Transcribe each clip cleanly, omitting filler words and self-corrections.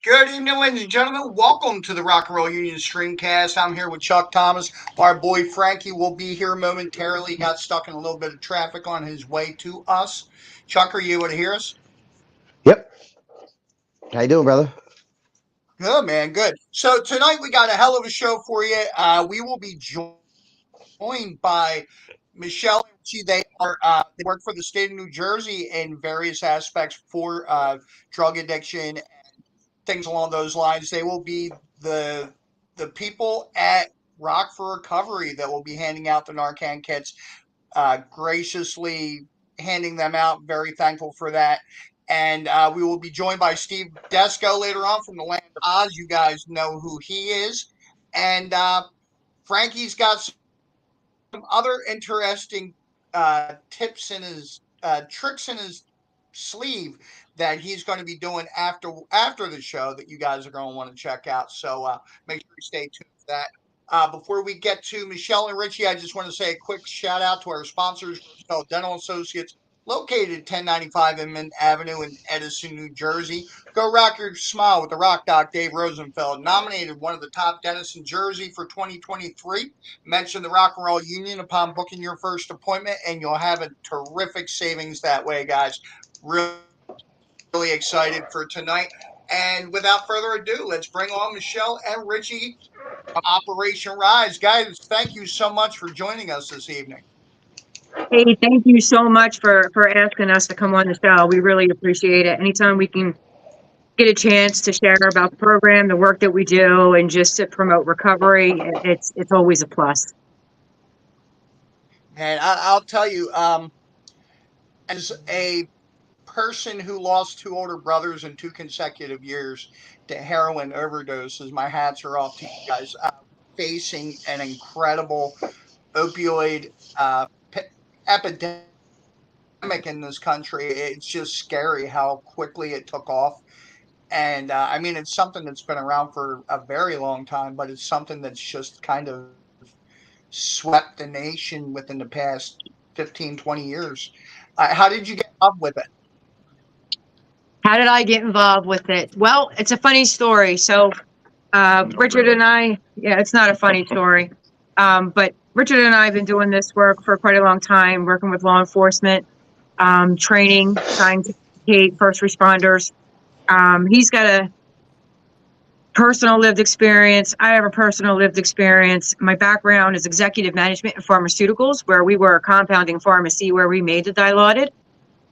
Good evening, ladies and gentlemen. Welcome to the Rock and Roll Union Streamcast. I'm here with Chuck Thomas. Our boy Frankie will be here momentarily. Got stuck in a little bit of traffic on his way to us. Chuck, are you able to hear us? Yep. How you doing, brother? Good, man. Good. So tonight we got a hell of a show for you. We will be joined by Michelle and Richie. They work for the state of New Jersey in various aspects for drug addiction, things along those lines. They will be the the people at Rock for Recovery that will be handing out the Narcan kits, graciously handing them out. Very thankful for that. And we will be joined by Steve Desko later on from the Land of Ozz. You guys know who he is. And Frankie's got some other interesting tips in his tricks in his sleeve that he's going to be doing after the show that you guys are going to want to check out. So make sure you stay tuned for that. Before we get to Michelle and Richie, I just want to say a quick shout out to our sponsors, Michelle Dental Associates, located 1095 Inman Avenue in Edison, New Jersey. Go rock your smile with the Rock Doc Dave Rosenfeld, nominated one of the top dentists in Jersey for 2023. Mention the Rock and Roll Union upon booking your first appointment, and you'll have a terrific savings that way, guys. Really excited for tonight. And without further ado, let's bring on Michelle and Richie from Operation Rise. Guys, thank you so much for joining us this evening. Hey, thank you so much for asking us to come on the show. We really appreciate it. Anytime we can get a chance to share about the program, the work that we do, and just to promote recovery, it's always a plus. And I'll tell you, as a person who lost two older brothers in 2 consecutive years to heroin overdoses, my hats are off to you guys. Facing an incredible opioid epidemic in this country, it's just scary how quickly it took off. And I mean, it's something that's been around for a very long time, but it's something that's just kind of swept the nation within the past 15, 20 years. How did you get involved with it? How did I get involved with it? Well, it's a funny story. So Richard and I, yeah, it's not a funny story, but Richard and I have been doing this work for quite a long time, working with law enforcement, training, trying to educate first responders. He's got a personal lived experience. I have a personal lived experience. My background is executive management in pharmaceuticals, where we were a compounding pharmacy where we made the Dilaudid.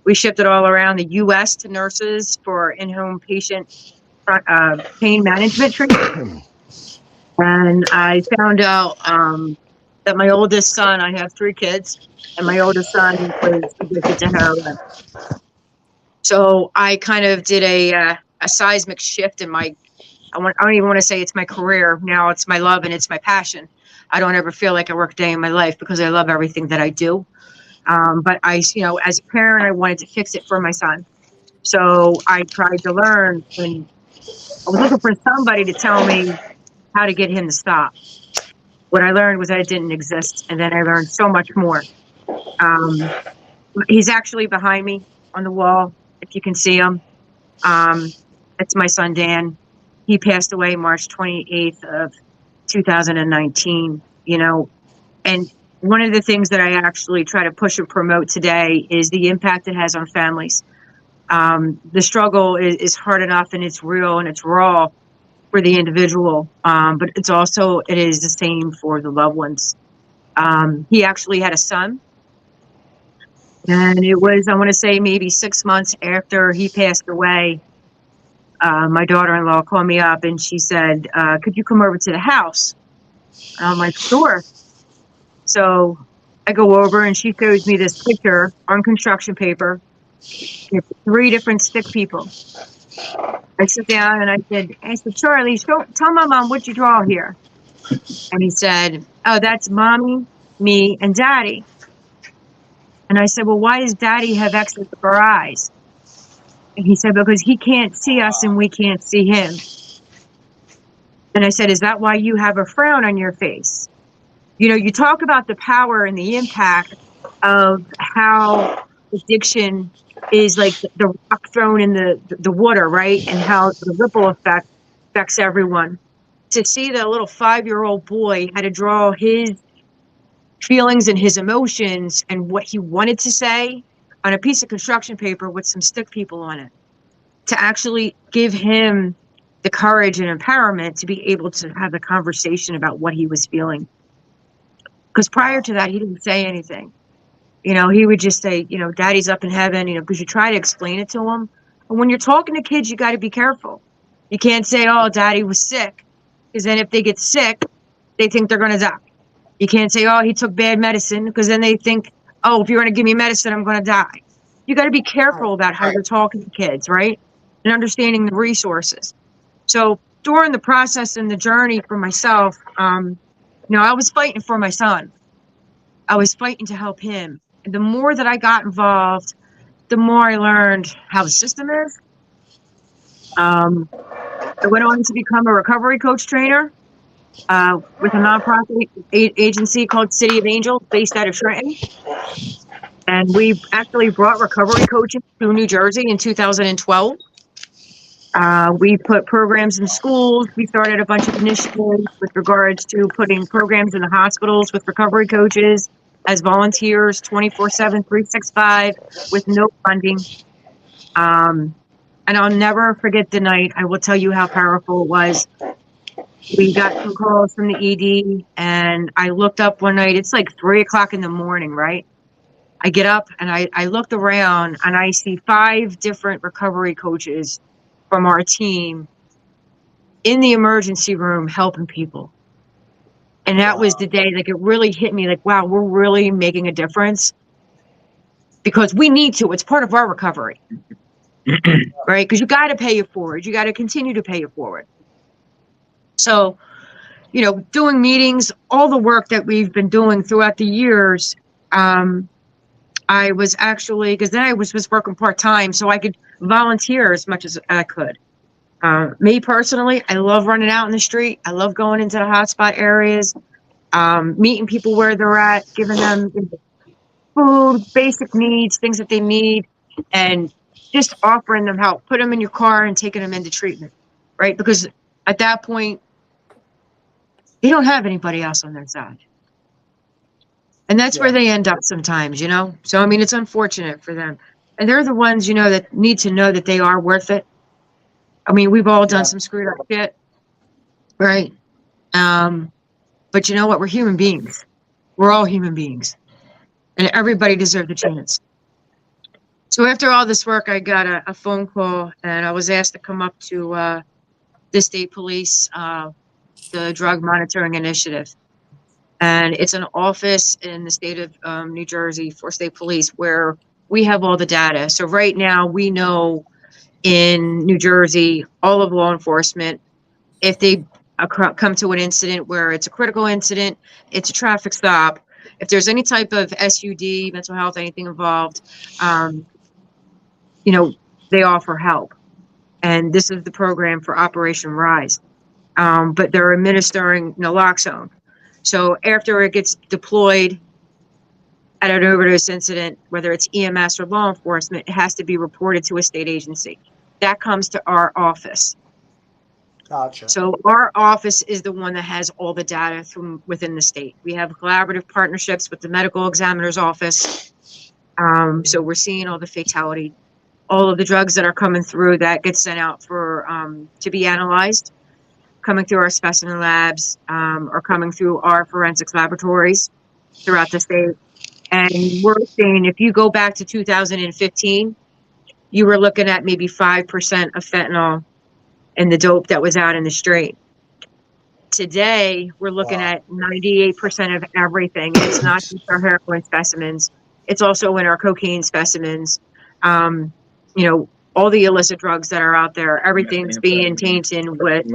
We shipped it all around the U.S. to nurses for in-home patient pain management treatment. And I found out that my oldest son, I have 3 kids, and my oldest son was addicted to heroin. So I kind of did a seismic shift in my, I don't even want to say it's my career. Now it's my love and it's my passion. I don't ever feel like I work a day in my life because I love everything that I do. But I, as a parent, I wanted to fix it for my son. So I tried to learn, and I was looking for somebody to tell me how to get him to stop. What I learned was that it didn't exist. And then I learned so much more. He's actually behind me on the wall, if you can see him. That's my son, Dan. He passed away March 28th of 2019, and one of the things that I actually try to push and promote today is the impact it has on families. The struggle is hard enough, and it's real and it's raw for the individual, but it is the same for the loved ones. He actually had a son, and it was, I want to say, maybe 6 months after he passed away. My daughter-in-law called me up and she said, could you come over to the house? And I'm like, sure. So I go over and she shows me this picture on construction paper. It's 3 different stick people. I sit down and I said, Charlie, tell my mom what you draw here. And he said, oh, that's mommy, me, and daddy. And I said, well, why does daddy have extra for eyes? And he said, because he can't see us and we can't see him. And I said, is that why you have a frown on your face? You talk about the power and the impact of how addiction is like the rock thrown in the water, right? And how the ripple effect affects everyone. To see that a little 5-year-old boy had to draw his feelings and his emotions and what he wanted to say on a piece of construction paper with some stick people on it, to actually give him the courage and empowerment to be able to have a conversation about what he was feeling. Because prior to that, he didn't say anything. You know, he would just say, you know, daddy's up in heaven, you know, because you try to explain it to him. And when you're talking to kids, you got to be careful. You can't say, oh, daddy was sick. Because then if they get sick, they think they're going to die. You can't say, oh, he took bad medicine. Because then they think, oh, if you're going to give me medicine, I'm going to die. You got to be careful about how you're talking to kids, right? And understanding the resources. So during the process and the journey for myself, you know, I was fighting for my son. I was fighting to help him. And the more that I got involved, the more I learned how the system is. I went on to become a recovery coach trainer with a nonprofit agency called City of Angels, based out of Trenton. And we actually brought recovery coaching to New Jersey in 2012. We put programs in schools. We started a bunch of initiatives with regards to putting programs in the hospitals with recovery coaches as volunteers, 24/7, 365, with no funding. And I'll never forget the night. I will tell you how powerful it was. We got some calls from the ED, and I looked up one night. It's like 3:00 in the morning, right? I get up and I looked around and I see 5 different recovery coaches from our team in the emergency room helping people. And that was the day, like, it really hit me, like, wow, we're really making a difference, because we need to. It's part of our recovery, right? Because you got to pay it forward. You got to continue to pay it forward. So, you know, doing meetings, all the work that we've been doing throughout the years, I was actually, because then I was working part-time, so I could volunteer as much as I could. Me personally, I love running out in the street. I love going into the hotspot areas, meeting people where they're at, giving them food, basic needs, things that they need, and just offering them help. Put them in your car and taking them into treatment, right? Because at that point, they don't have anybody else on their side. And that's where they end up sometimes, you know? So, I mean, it's unfortunate for them. And they're the ones, you know, that need to know that they are worth it. I mean, we've all done some screwed up shit, right? But you know what? We're human beings. We're all human beings. And everybody deserves a chance. So after all this work, I got a phone call, and I was asked to come up to the state police, the drug monitoring initiative. And it's an office in the state of New Jersey for state police where we have all the data. So right now we know in New Jersey, all of law enforcement, if they come to an incident where it's a critical incident, it's a traffic stop, if there's any type of SUD, mental health, anything involved, you know, they offer help. And this is the program for Operation Rise. But they're administering naloxone. So after it gets deployed at an overdose incident, whether it's EMS or law enforcement, it has to be reported to a state agency. That comes to our office. Gotcha. So our office is the one that has all the data from within the state. We have collaborative partnerships with the medical examiner's office. So we're seeing all the fatality, all of the drugs that are coming through that get sent out for to be analyzed, coming through our specimen labs, or coming through our forensics laboratories throughout the state. And we're seeing, if you go back to 2015, you were looking at maybe 5% of fentanyl in the dope that was out in the street. Today, we're looking at 98% of everything. And it's not just our heroin specimens. It's also in our cocaine specimens. You know, all the illicit drugs that are out there, everything's being tainted with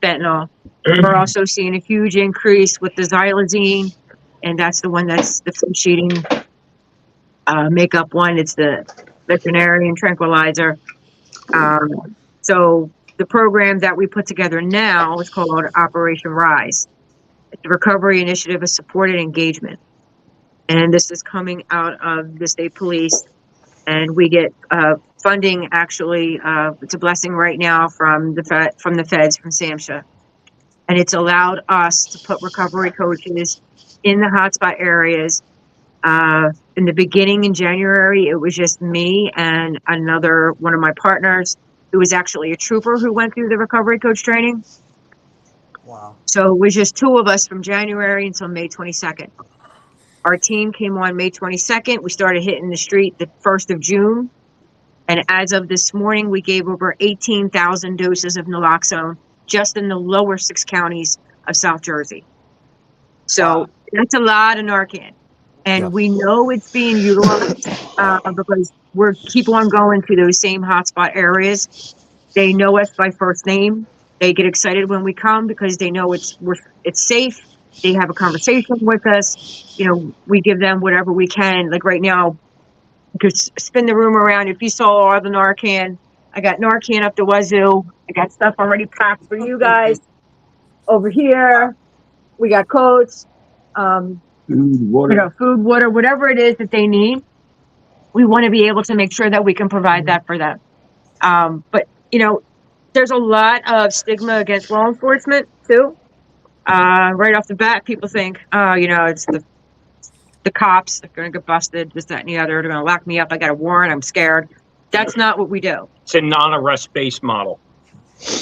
fentanyl. We're also seeing a huge increase with the xylazine, and that's the one that's the food sheeting makeup one. It's the veterinarian tranquilizer. So the program that we put together now is called Operation Rise. It's a recovery initiative of supported engagement. And this is coming out of the state police. and we get funding. Actually, it's a blessing right now from the feds, from SAMHSA, and it's allowed us to put recovery coaches in the hotspot areas. In the beginning in January, it was just me and another one of my partners who was actually a trooper who went through the recovery coach training. Wow. So it was just two of us from January until May 22nd. Our team came on May 22nd. We started hitting the street the 1st of June. And as of this morning, we gave over 18,000 doses of naloxone just in the lower 6 counties of South Jersey. So that's a lot of Narcan. And we know it's being utilized because we're keep on going to those same hotspot areas. They know us by first name. They get excited when we come because they know it's safe. They have a conversation with us. You know, we give them whatever we can. Like right now, you could spin the room around. If you saw all the Narcan, I got Narcan up the wazoo. I got stuff already packed for you guys. Over here, we got coats, Food, water. food, water, whatever it is that they need. We want to be able to make sure that we can provide that for them. But, you know, there's a lot of stigma against law enforcement too. Right off the bat, people think, you know, it's the cops, they're going to get busted, this, that, and the other. They're going to lock me up. I got a warrant. I'm scared. That's not what we do. It's a non-arrest based model.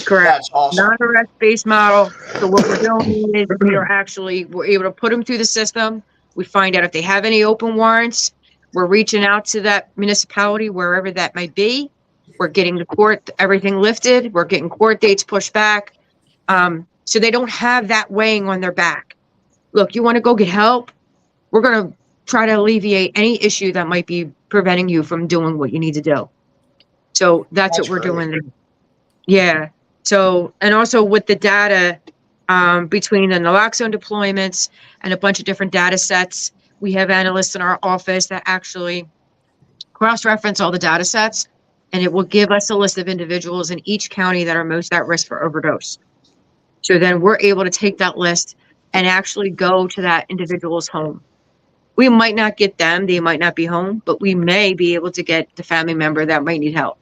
Correct. That's awesome. Non-arrest based model. So what we're doing is we're able to put them through the system. We find out if they have any open warrants. We're reaching out to that municipality, wherever that might be. We're getting the court, everything lifted. We're getting court dates pushed back. So they don't have that weighing on their back. Look, you want to go get help? We're going to try to alleviate any issue that might be preventing you from doing what you need to do. So that's what we're doing there. Yeah. So, and also with the data, between the naloxone deployments and a bunch of different data sets, we have analysts in our office that actually cross-reference all the data sets, and it will give us a list of individuals in each county that are most at risk for overdose. So then we're able to take that list and actually go to that individual's home. We might not get them, they might not be home, but we may be able to get the family member that might need help.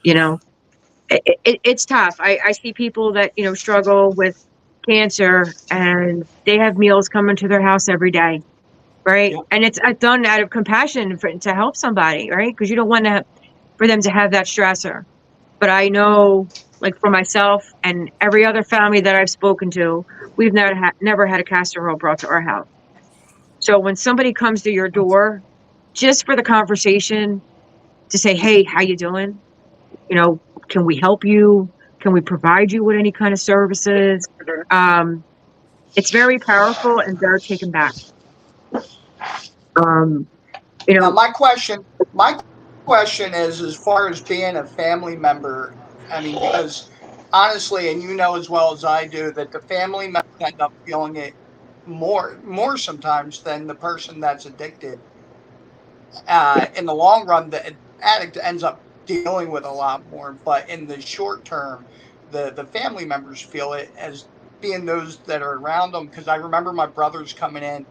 You know, it's tough. I see people that, you know, struggle with cancer and they have meals coming to their house every day, right? Yeah. And it's done out of compassion to help somebody, right? Because you don't want for them to have that stressor. But I know, like for myself and every other family that I've spoken to, we've never had a casserole brought to our house. So when somebody comes to your door, just for the conversation, to say, hey, how you doing? You know, can we help you? Can we provide you with any kind of services? It's very powerful and very taken back. You know, now my question is, as far as being a family member, I mean, because honestly, and you know as well as I do, that the family members end up feeling it more sometimes than the person that's addicted. In the long run, the addict ends up dealing with a lot more, but in the short term, the family members feel it as being those that are around them. Because I remember my brothers coming in,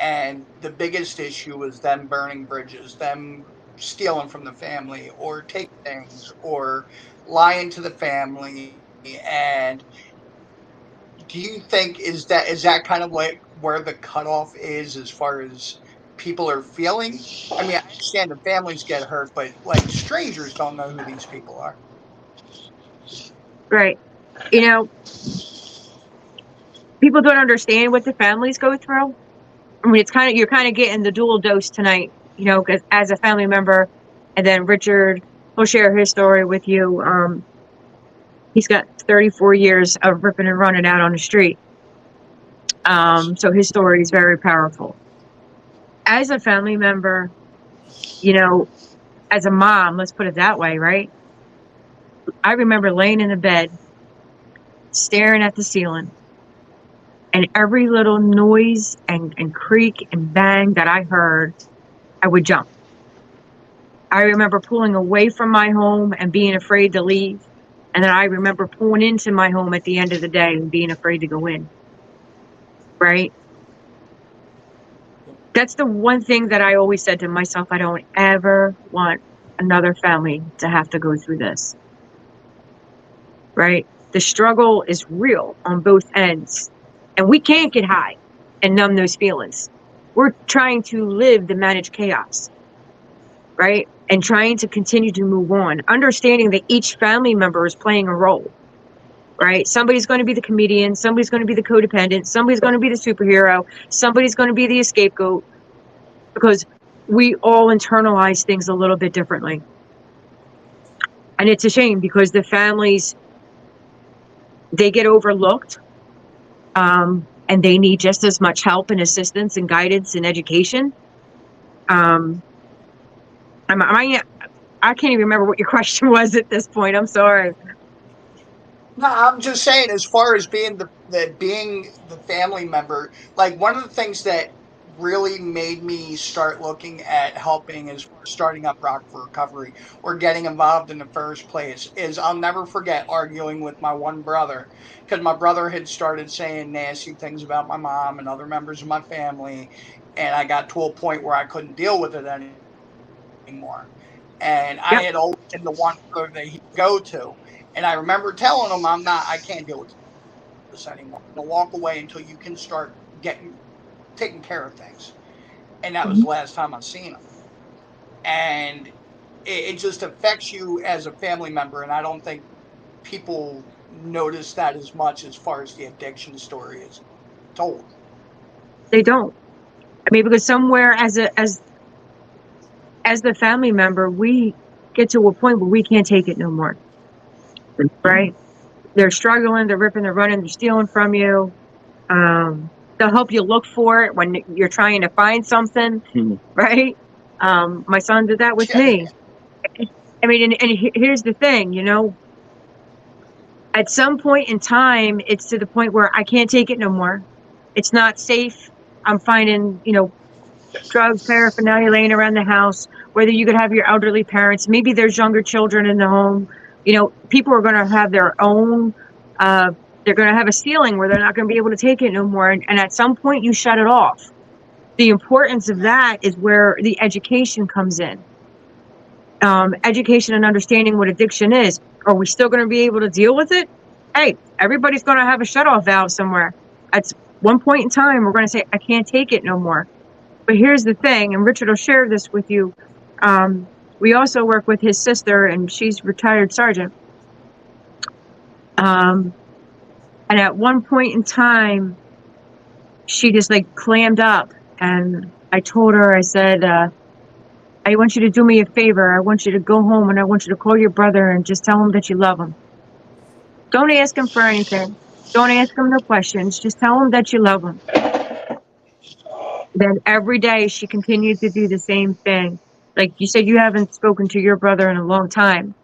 and the biggest issue was them burning bridges, them stealing from the family, or taking things, or lying to the family. And do you think is that kind of like where the cutoff is as far as people are feeling? I mean, I understand the families get hurt, but like strangers don't know who these people are. Right. You know, people don't understand what the families go through. I mean, you're kind of getting the dual dose tonight, you know, because as a family member, and then Richard will share his story with you. He's got 34 years of ripping and running out on the street. So his story is very powerful. As a family member, you know, as a mom, let's put it that way, right? I remember laying in the bed, staring at the ceiling, and every little noise and creak and bang that I heard, I would jump. I remember pulling away from my home and being afraid to leave. And then I remember pulling into my home at the end of the day and being afraid to go in. Right? That's the one thing that I always said to myself. I don't ever want another family to have to go through this. Right? The struggle is real on both ends. And we can't get high and numb those feelings. We're trying to live the managed chaos, right? And trying to continue to move on, understanding that each family member is playing a role, right? Somebody's going to be the comedian, somebody's going to be the codependent, somebody's going to be the superhero, somebody's going to be the scapegoat, because we all internalize things a little bit differently. And it's a shame because the families, they get overlooked, and they need just as much help and assistance and guidance and education. I can't even remember what your question was at this point. I'm sorry. No, I'm just saying, as far as being the family member, like one of the things that really made me start looking at helping as far as starting up Rock for Recovery or getting involved in the first place is I'll never forget arguing with my one brother because my brother had started saying nasty things about my mom and other members of my family, and I got to a point where I couldn't deal with it anymore. And I Yep. had always been the one that he'd go to. And I remember telling him, I can't deal with this anymore. I'm going to walk away until you can start taking care of things. And that was Mhm. the last time I seen him. And it just affects you as a family member. And I don't think people notice that as much as far as the addiction story is told. They don't. I mean, because somewhere as the family member, we get to a point where we can't take it no more. Right? They're struggling, they're ripping, they're running, they're stealing from you. They'll help you look for it when you're trying to find something, right? My son did that with Yeah, me. I mean, and here's the thing, at some point in time, it's to the point where I can't take it no more. It's not safe. I'm finding, drugs, paraphernalia laying around the house, whether you could have your elderly parents, maybe there's younger children in the home. People are going to have their own, they're going to have a ceiling where they're not going to be able to take it no more. And at some point, you shut it off. The importance of that is where the education comes in. Education and understanding what addiction is. Are we still going to be able to deal with it? Hey, everybody's going to have a shutoff valve somewhere. At one point in time, we're going to say, I can't take it no more. But here's the thing, and Richard will share this with you. We also work with his sister, and she's retired sergeant. And at one point in time, she just like clammed up, and I told her, I said, I want you to do me a favor. I want you to go home and I want you to call your brother and just tell him that you love him. Don't ask him for anything. Don't ask him no questions. Just tell him that you love him. Then every day she continued to do the same thing. Like you said, you haven't spoken to your brother in a long time.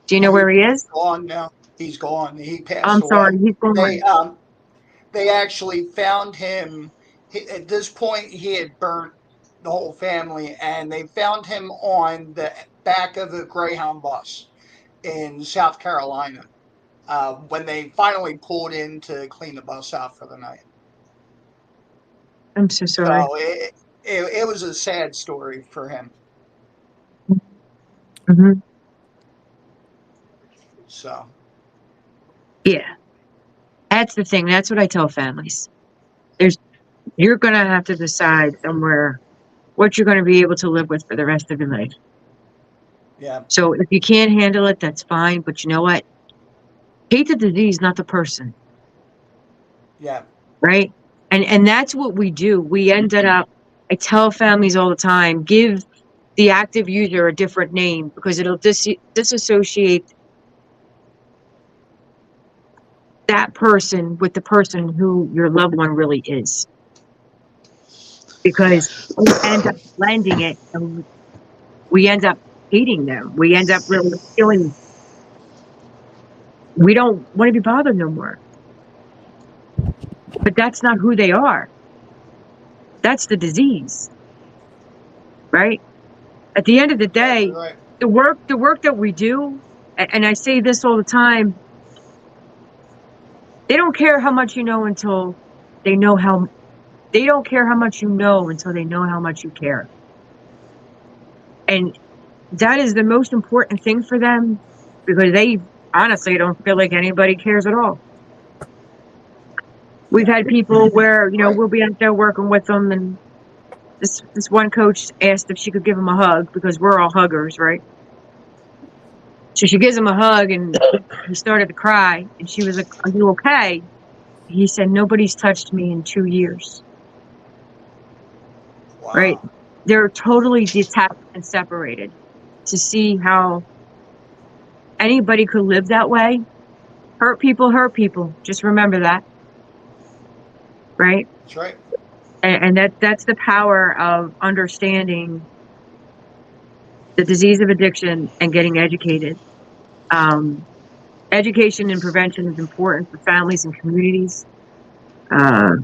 Do you know where he is? gone now. He's gone. He passed I'm away. sorry, he's They gone. um they actually found him. At this point, he had burnt the whole family, and they found him on the back of a Greyhound bus in South Carolina when they finally pulled in to clean the bus out for the night. I'm so sorry. So it was a sad story for him. Mm-hmm. So Yeah, that's the thing. That's what I tell families. You're going to have to decide somewhere what you're going to be able to live with for the rest of your life. yeah, So if you can't handle it, that's fine. But you know what? Hate the disease, not the person, yeah, right? And that's what we do. We ended up, I tell families all the time, give the active user a different name because it'll disassociate that person with the person who your loved one really is. yeah, Because we end up blending it and we end up hating them. We end up really feeling we don't want to be bothered no more. But that's not who they are. That's the disease, right? At the end of the exactly day, right. the work that we do, and I say this all the time, they don't care how much you know until they know how They don't care how much you know until they know how much you care. And that is the most important thing for them, because they honestly don't feel like anybody cares at all. We've had people where, Right. we'll be out there working with them, and this one coach asked if she could give him a hug, because we're all huggers, right? So she gives him a hug, and he started to cry, and she was like, "Are you okay?" He said, "Nobody's touched me in 2 years." Right? Wow. They're totally detached and separated. To see how anybody could live that way. Hurt people hurt people. Just remember that. Right? That's right. And that's the power of understanding the disease of addiction and getting educated. Education and prevention is important for families and communities. I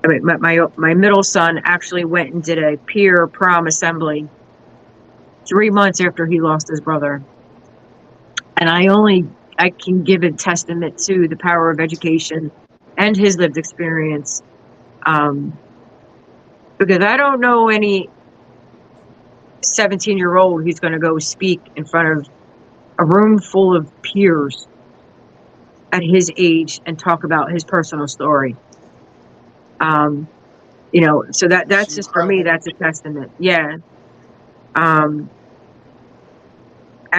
mean, my middle son actually went and did a peer prom assembly 3 months after he lost his brother. And I can give a testament to the power of education and his lived experience. Because I don't know any 17-year-old who's going to go speak in front of a room full of peers at his age and talk about his personal story. So that's just, for me, that's a testament. Yeah. I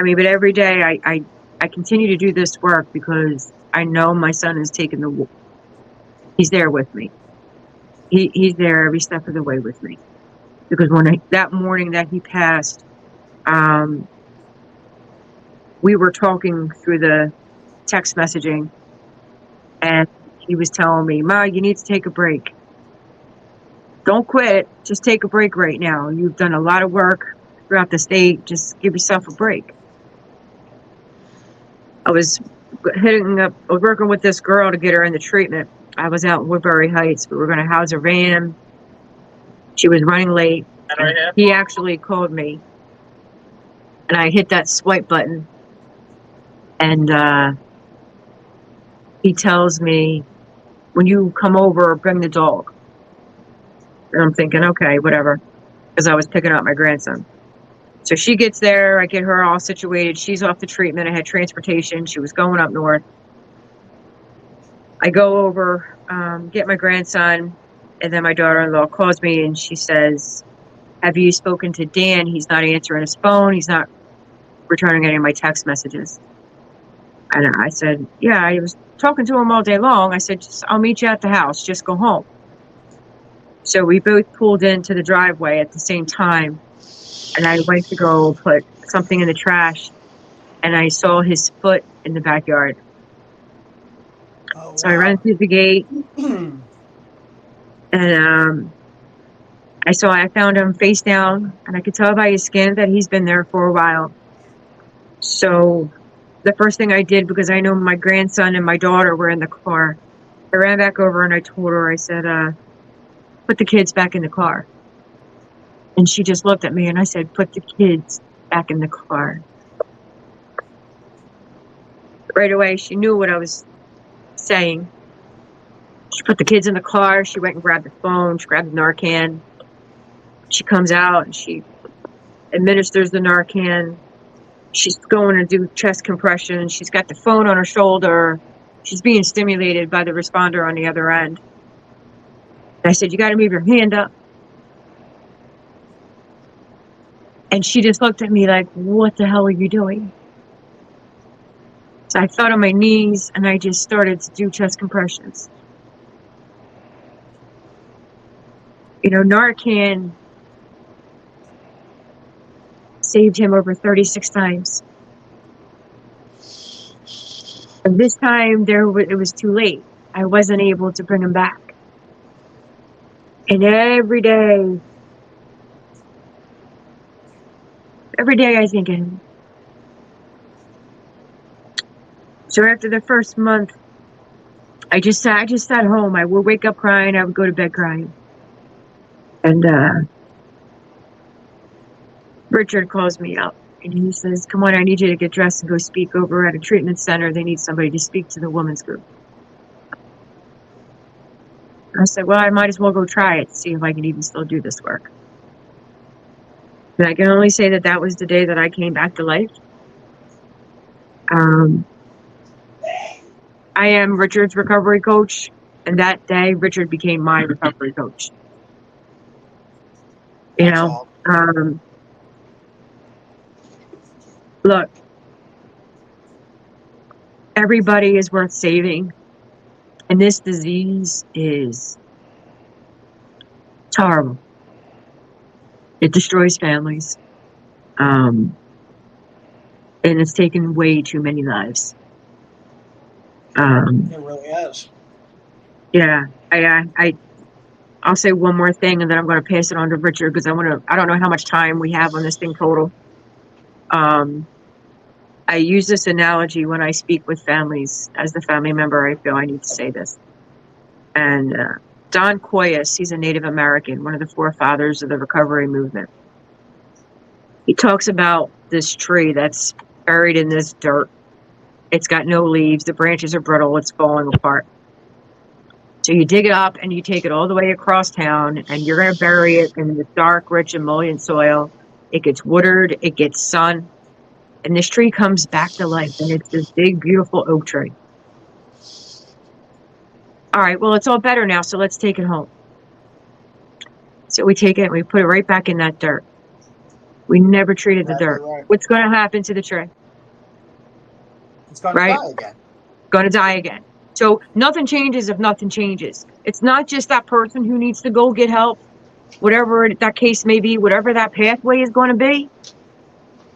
mean, but every day I continue to do this work because I know my son has taken he's there with me. He's there every step of the way with me. Because that morning that he passed, we were talking through the text messaging, and he was telling me, "Ma, you need to take a break. Don't quit. Just take a break right now. You've done a lot of work throughout the state. Just give yourself a break." I was working with this girl to get her into treatment. I was out in Woodbury Heights. We were going to house her van. She was running late. He actually called me, and I hit that swipe button, and he tells me, "When you come over, bring the dog." And I'm thinking, okay, whatever, because I was picking up my grandson. So she gets there. I get her all situated. She's off the treatment. I had transportation. She was going up north. I go over, get my grandson, and then my daughter-in-law calls me, and she says, "Have you spoken to Dan? He's not answering his phone. He's not returning any of my text messages." And I said, "Yeah, I was talking to him all day long." I said, "I'll meet you at the house. Just go home." So we both pulled into the driveway at the same time, and I went to go put something in the trash, and I saw his foot in the backyard. Oh, So I ran through the gate, wow. and I found him face down, and I could tell by his skin that he's been there for a while. So the first thing I did, because I know my grandson and my daughter were in the car, I ran back over and I told her, I said, "Put the kids back in the car." And she just looked at me, and I said, "Put the kids back in the car." Right away, she knew what I was saying. She put the kids in the car. She went and grabbed the phone. She grabbed the Narcan. She comes out and she administers the Narcan. She's going to do chest compression. She's got the phone on her shoulder. She's being stimulated by the responder on the other end. And I said, "You got to move your hand up." And she just looked at me like, "What the hell are you doing?" So I fell on my knees and I just started to do chest compressions. Narcan saved him over 36 times. And this time it was too late. I wasn't able to bring him back. And every day I think of him. So after the first month, I just sat home. I would wake up crying. I would go to bed crying. And Richard calls me up and he says, "Come on, I need you to get dressed and go speak over at a treatment center. They need somebody to speak to the women's group." I said, well, I might as well go try it, see if I can even still do this work. And I can only say that that was the day that I came back to life. I am Richard's recovery coach, and that day Richard became my recovery coach. You That's know, all. look, everybody is worth saving, and this disease is horrible. It destroys families, and it's taken way too many lives. It really is. Yeah, I'll say one more thing, and then I'm going to pass it on to Richard because I don't know how much time we have on this thing total. I use this analogy when I speak with families. As the family member, I feel I need to say this. And Don Coyas, he's a Native American, one of the forefathers of the recovery movement. He talks about this tree that's buried in this dirt. It's got no leaves. The branches are brittle. It's falling apart. So you dig it up and you take it all the way across town, and you're going to bury it in the dark, rich, emollient soil. It gets watered. It gets sun. And this tree comes back to life, and it's this big, beautiful oak tree. All right, well, it's all better now, so let's take it home. So we take it and we put it right back in that dirt. We never treated the dirt. Right. What's going to happen to the tree? It's going to Right? die again. Going to die again. So nothing changes if nothing changes. It's not just that person who needs to go get help, whatever that case may be, whatever that pathway is going to be.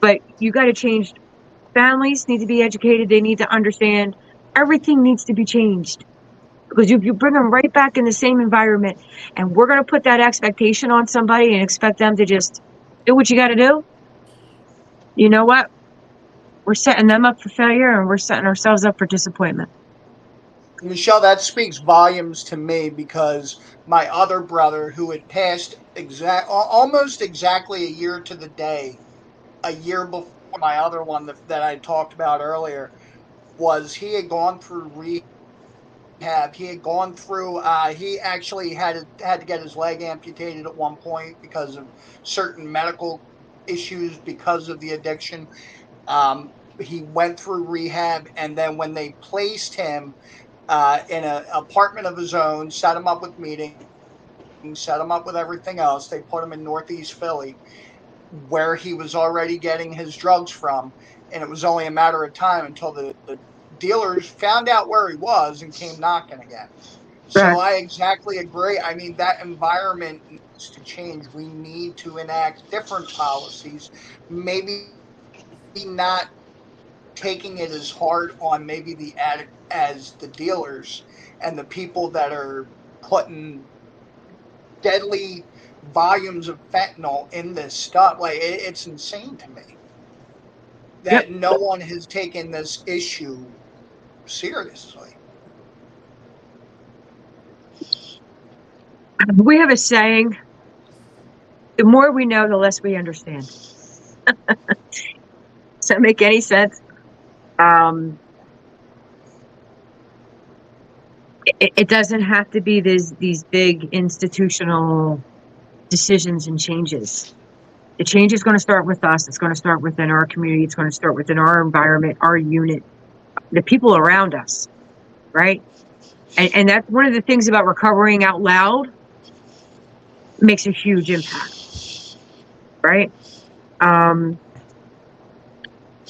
But you got to change. Families need to be educated. They need to understand. Everything needs to be changed. Because if you bring them right back in the same environment, and we're going to put that expectation on somebody and expect them to just do what you got to do, you know what? We're setting them up for failure, and we're setting ourselves up for disappointment. Michelle, that speaks volumes to me because my other brother, who had passed almost exactly a year to the day, a year before my other one that I talked about earlier, he had gone through rehab. He had gone through. He actually had to get his leg amputated at one point because of certain medical issues because of the addiction. He went through rehab, and then when they placed him in an apartment of his own, set him up with meetings, set him up with everything else. They put him in Northeast Philly, where he was already getting his drugs from, and it was only a matter of time until the dealers found out where he was and came knocking again. So I exactly agree. I mean, that environment needs to change. We need to enact different policies, maybe not taking it as hard on maybe the addict as the dealers and the people that are putting deadly volumes of fentanyl in this stuff. Like, it's insane to me that no one has taken this issue seriously. We have a saying, the more we know, the less we understand. Does that make any sense? It doesn't have to be these big institutional decisions and changes. The change is going to start with us. It's going to start within our community. It's going to start within our environment, our unit, the people around us, right? And that's one of the things about recovering out loud. It makes a huge impact, right?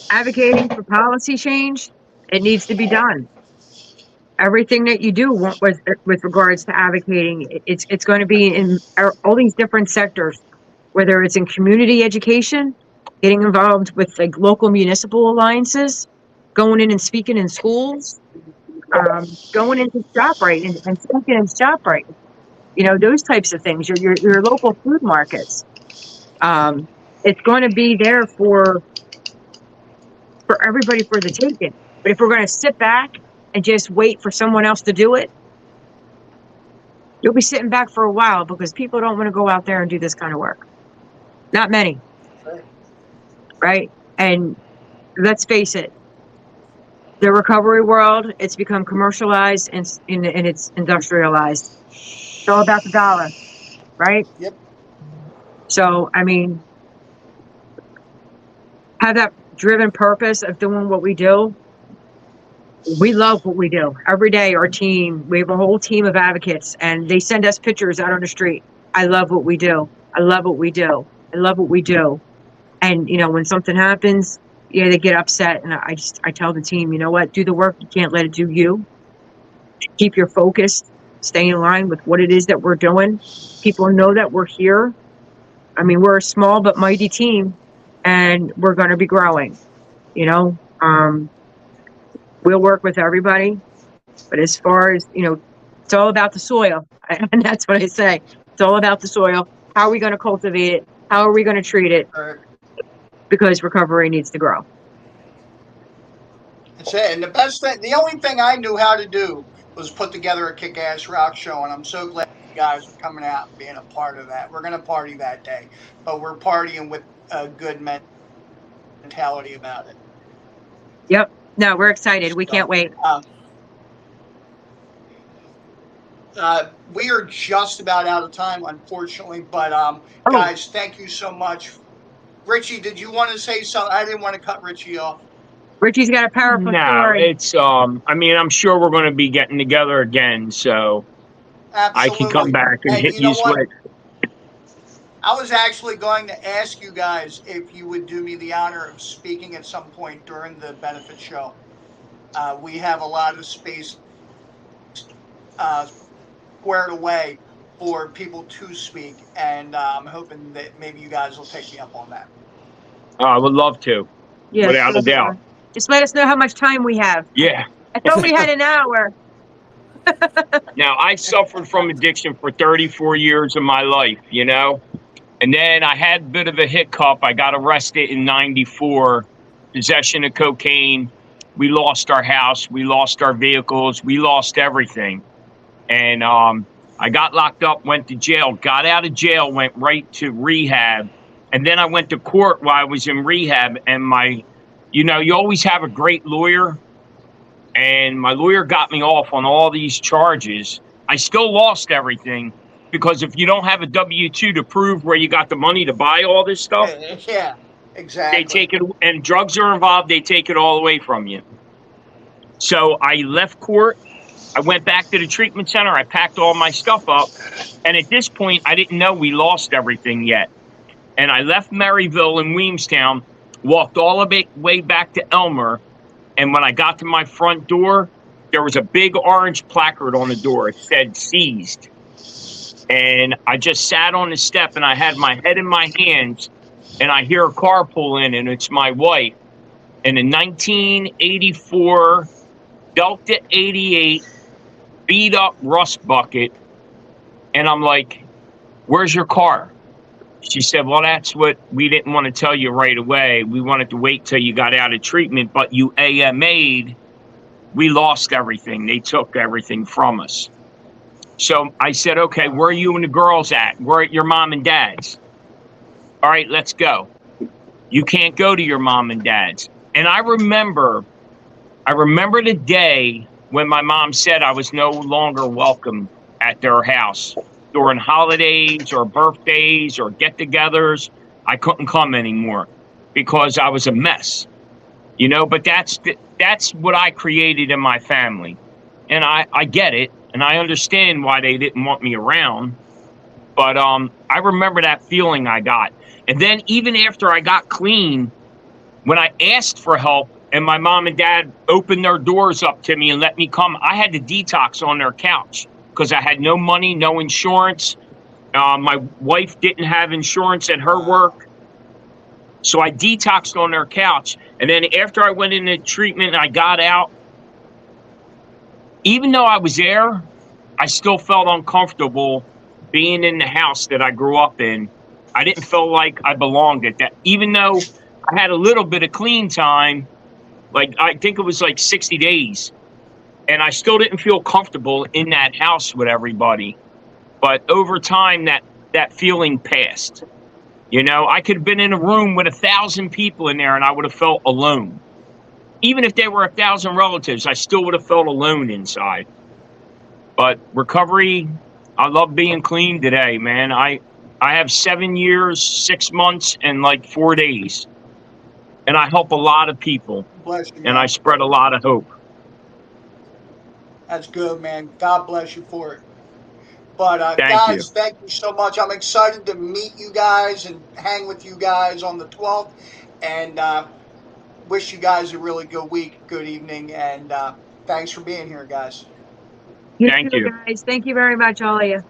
Advocating for policy change, it needs to be done. Everything that you do with regards to advocating, it's going to be in all these different sectors, whether it's in community education, getting involved with like local municipal alliances, going in and speaking in schools, going into ShopRite and speaking in ShopRite, you know, those types of things, your local food markets. It's going to be there for everybody for the taking. But if we're going to sit back and just wait for someone else to do it, you'll be sitting back for a while because people don't want to go out there and do this kind of work. Not many. Right? And let's face it, the recovery world, it's become commercialized and it's industrialized. It's all about the dollar, right? Yep. So, I mean, have that driven purpose of doing what we do. We love what we do. Every day, our team, we have a whole team of advocates, and they send us pictures out on the street. I love what we do. I love what we do. I love what we do. And, you know, when something happens, yeah, they get upset. And I tell the team, you know what, do the work. You can't let it do you. Keep your focus, stay in line with what it is that we're doing. People know that we're here. I mean, we're a small but mighty team, and we're going to be growing, you know. We'll work with everybody, but as far as, you know, it's all about the soil. And that's what I say. It's all about the soil. How are we going to cultivate it? How are we going to treat it? Because recovery needs to grow. That's it. And the best thing, the only thing I knew how to do was put together a kick-ass rock show, and I'm so glad you guys are coming out and being a part of that. We're going to party that day, but we're partying with a good mentality about it. Yep. No, we're excited. We can't wait. We are just about out of time, unfortunately, but guys, thank you so much. Richie, did you want to say something? I didn't want to cut Richie off. Richie's got a powerful story. It's I mean, I'm sure we're going to be getting together again, so Absolutely. I can come back and hit you with. I was actually going to ask you guys if you would do me the honor of speaking at some point during the benefit show. We have a lot of space squared away for people to speak, and I'm hoping that maybe you guys will take me up on that. I would love to, without a doubt. Just let us know how much time we have. Yeah. I thought we had an hour. Now, I suffered from addiction for 34 years of my life, you know, and then I had a bit of a hiccup. I got arrested in '94, possession of cocaine. We lost our house. We lost our vehicles. We lost everything. And I got locked up, went to jail, got out of jail, went right to rehab. And then I went to court while I was in rehab. And you know, you always have a great lawyer. And my lawyer got me off on all these charges. I still lost everything because if you don't have a W-2 to prove where you got the money to buy all this stuff. Yeah, exactly. They take it, and drugs are involved. They take it all away from you. So I left court. I went back to the treatment center. I packed all my stuff up. And at this point, I didn't know we lost everything yet. And I left Maryville in Williamstown, walked all the way back to Elmer. And when I got to my front door, there was a big orange placard on the door. It said seized. And I just sat on the step and I had my head in my hands and I hear a car pull in and it's my wife. And a 1984 Delta 88 beat up rust bucket. And I'm like, where's your car? She said, well, that's what we didn't want to tell you right away. We wanted to wait till you got out of treatment, but you AMA'd. We lost everything. They took everything from us. So I said, okay, where are you and the girls at? We're at your mom and dad's. All right, let's go. You can't go to your mom and dad's. And I remember the day when my mom said I was no longer welcome at their house. During holidays or birthdays or get-togethers, I couldn't come anymore because I was a mess, you know. But that's what I created in my family, and I get it, and I understand why they didn't want me around. But I remember that feeling I got, and then even after I got clean, when I asked for help and my mom and dad opened their doors up to me and let me come, I had to detox on their couch. Because I had no money, no insurance. My wife didn't have insurance at her work. So I detoxed on their couch. And then after I went into treatment and I got out, even though I was there, I still felt uncomfortable being in the house that I grew up in. I didn't feel like I belonged at that. Even though I had a little bit of clean time, like I think it was like 60 days. And I still didn't feel comfortable in that house with everybody. But over time, that feeling passed. You know, I could have been in a room with 1,000 people in there and I would have felt alone. Even if there were 1,000 relatives, I still would have felt alone inside. But recovery, I love being clean today, man. I have 7 years, 6 months, and like 4 days, and I help a lot of people, Bless you, and I man. spread a lot of hope. That's good, man. God bless you for it. But Thank you. guys, thank you so much. I'm excited to meet you guys and hang with you guys on the 12th. And wish you guys a really good week, good evening, and thanks for being here, guys. You Thank too, you. guys. Thank you very much, all of you.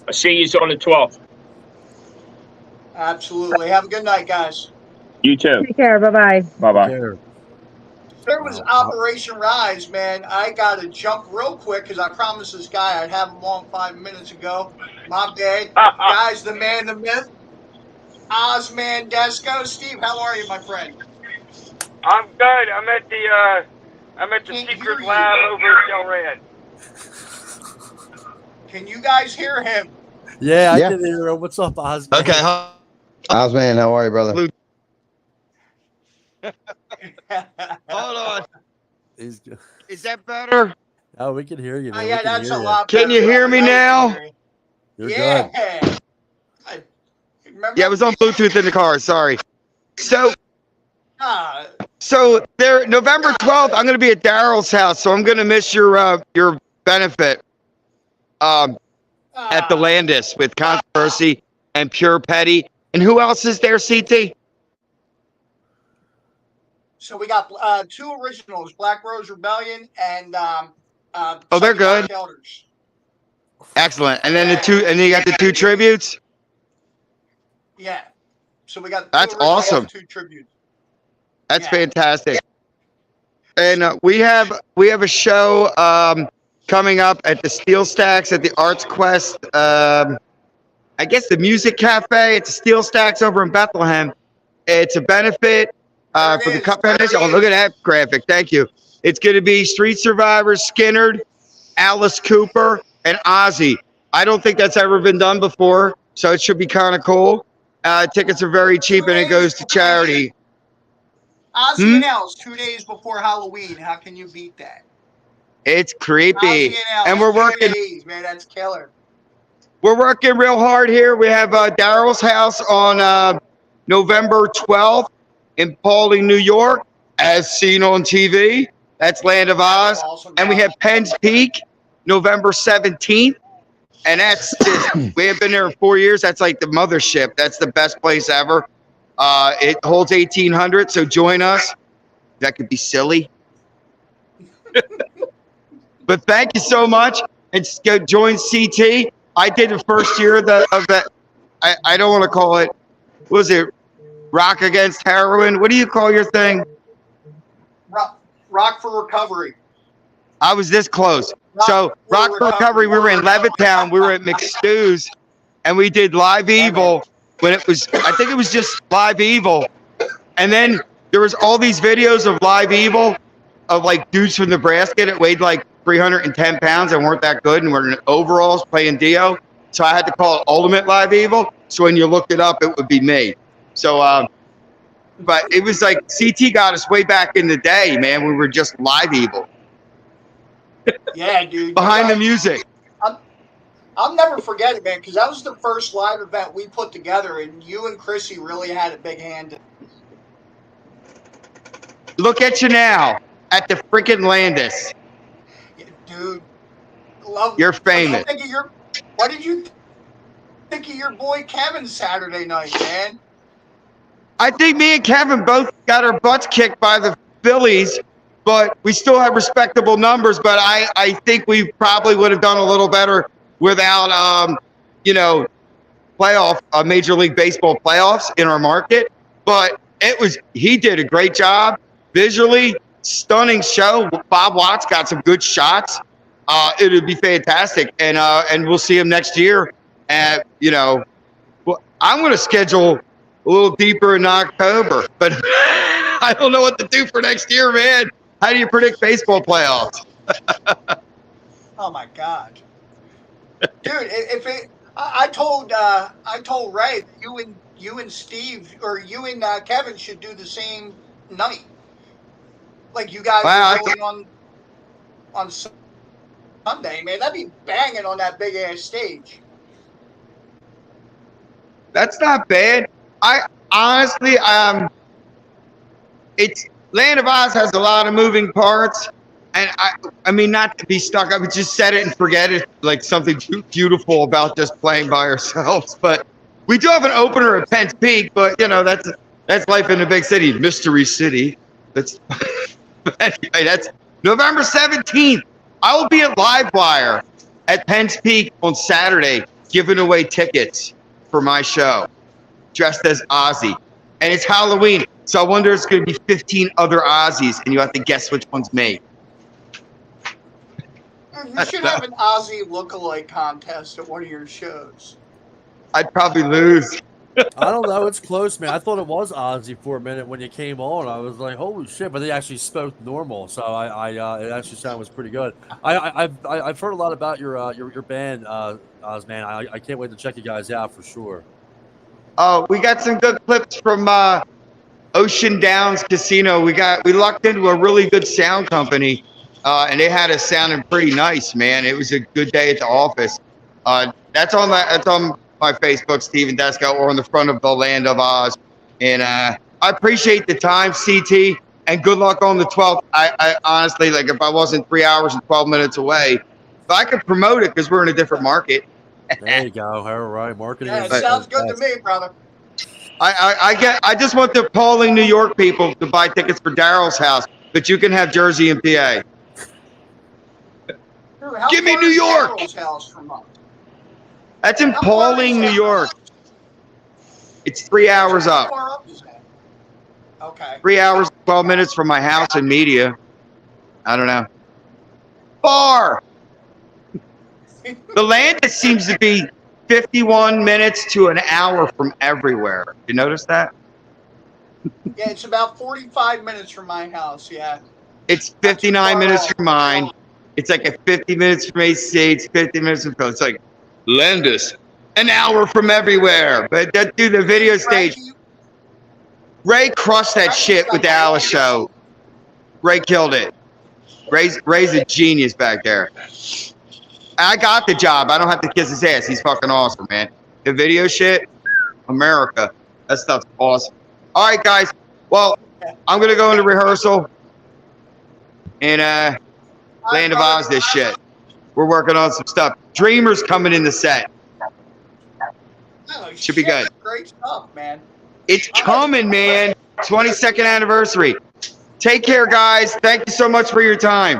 I'll see you on the 12th. Absolutely. Have a good night, guys. You too. Take care. Bye bye. Bye bye. Care. There was Operation Rise, man. I got to jump real quick because I promised this guy I'd have him on 5 minutes ago. My bad. Guys, the man, the myth, Ozman Desko. Steve, how are you, my friend? I'm good. I'm at the Can't hear secret you. lab over at Del Rey. Can you guys hear him? Yeah, I Yeah. can hear him. What's up, Oz? Okay. Ozman, how are you, brother? Hold on. He's good. Is that better? Oh, we can hear you, man. Yeah, We can that's hear a you. lot Can better. you hear me now? You're Yeah. good. Remember? Yeah, I was on Bluetooth in the car. Sorry. So Ah, there, November 12th, I'm going to be at Daryl's house, so I'm going to miss your benefit at the Landis with Controversy and Pure Petty. And who else is there, CT? So we got two originals, Black Rose Rebellion and Oh, they're Sunny good. Black Elders. Excellent. And then and then you got the 2 tributes. Yeah. So we got two That's originals, awesome. 2 tributes. That's Yeah. fantastic. And we have a show coming up at the Steel Stacks at the Arts Quest. I guess the Music Cafe. It's Steel Stacks over in Bethlehem. It's a benefit There it for the is. Cup There it Foundation. Oh, is. look at that graphic. Thank you. It's going to be Street Survivors, Skinnerd, Alice Cooper, and Ozzy. I don't think that's ever been done before, so it should be kind of cool. Tickets are very cheap, and it goes to charity. Ozzy and Alice, 2 days before Halloween. How can you beat that? It's creepy. Ozzy and Alice, And we're 2 working. days, man. That's killer. We're working real hard here. We have Daryl's house on November 12th in Paulding, New York, as seen on TV. That's Land of Ozz. Awesome, And we man. have Penn's Peak, November 17th. And that's just, we have been there 4 years. That's like the mothership. That's the best place ever. It holds 1,800, so join us. That could be silly. But thank you so much. And go join CT. I did the first year of that. I don't want to call it, what was it, Rock Against Heroin? What do you call your thing? Rock for Recovery. I was this close. So Rock for Recovery, we were in Levittown. We were at McStew's, and we did Live Evil when it was, I think it was just Live Evil. And then there was all these videos of Live Evil of like dudes from Nebraska that weighed like 310 pounds and weren't that good and were in overalls playing Dio. So I had to call it Ultimate Live Evil. So when you looked it up, it would be me. So, but it was like CT got us way back in the day, man. We were just Live Evil. Yeah, dude. Behind the music. I'll never forget it, man, because that was the first live event we put together, and you and Chrissy really had a big hand in it. Look at you now at the freaking Landis. Yeah, dude. Love. You're famous. What did you think of your boy Kevin Saturday night, man? I think me and Kevin both got our butts kicked by the Phillies, but we still have respectable numbers. But I think we probably would have done a little better without, Major League Baseball playoffs in our market. But he did a great job. Visually, stunning show. Bob Watts got some good shots. It would be fantastic. And we'll see him next year. I'm going to schedule a little deeper in October, but I don't know what to do for next year, man. How do you predict baseball playoffs? Oh my God, dude! I told Ray that you and Steve or you and Kevin should do the same night. Like you guys Wow, are going on Sunday, man. That'd be banging on that big ass stage. That's not bad. I honestly, it's Land of Oz has a lot of moving parts, and I mean, not to be stuck. I would just set it and forget it. Like something beautiful about just playing by ourselves. But we do have an opener at Penn's Peak. But you know, that's life in a big city, Mystery City. That's anyway. That's November 17th. I will be at Livewire at Penn's Peak on Saturday, giving away tickets for my show, dressed as Ozzy. And it's Halloween, so I wonder if it's going to be 15 other Ozzies, and you have to guess which one's me. You should have an Ozzy lookalike contest at one of your shows. I'd probably lose. I don't know. It's close, man. I thought it was Ozzy for a minute when you came on. I was like, "Holy shit!" But they actually spoke normal, so it actually sounded pretty good. I've heard a lot about your band, Oz, man. I can't wait to check you guys out for sure. Oh, we got some good clips from Ocean Downs Casino. We lucked into a really good sound company, and they had us sounding pretty nice, man. It was a good day at the office. That's on my Facebook, Steve Desko, or on the front of the Land of Oz. And I appreciate the time, CT, and good luck on the 12th. I honestly, like, if I wasn't 3 hours and 12 minutes away, if I could promote it because we're in a different market. There you go. All right, marketing. Yeah, it sounds good to me, brother. I just want the Pauling, New York people to buy tickets for Daryl's house, but you can have Jersey and PA. Dude, how Give me far New is York! Daryl's house from us? That's in How far is Pauling, that New from York. us? It's 3 hours How up. far up is that? Okay. 3 hours, 12 minutes from my house in Media. I don't know. Far. The land just seems to be 51 minutes to an hour from everywhere. You notice that? Yeah, it's about 45 minutes from my house, yeah. It's 59 minutes from mine. It's like a 50 minutes from AC. It's 50 minutes from Phil. It's like Landis, an hour from everywhere. But that dude, the video stage, Ray crushed that shit with the Alice show. Ray killed it. Ray's a genius back there. I got the job. I don't have to kiss his ass. He's fucking awesome, man. The video shit, America. That stuff's awesome. All right, guys. Well, I'm going to go into rehearsal and Land of Oz this shit. We're working on some stuff. Dreamer's coming in the set. Oh, Should be shit, good. Great stuff, man. It's coming, man. 22nd anniversary. Take care, guys. Thank you so much for your time.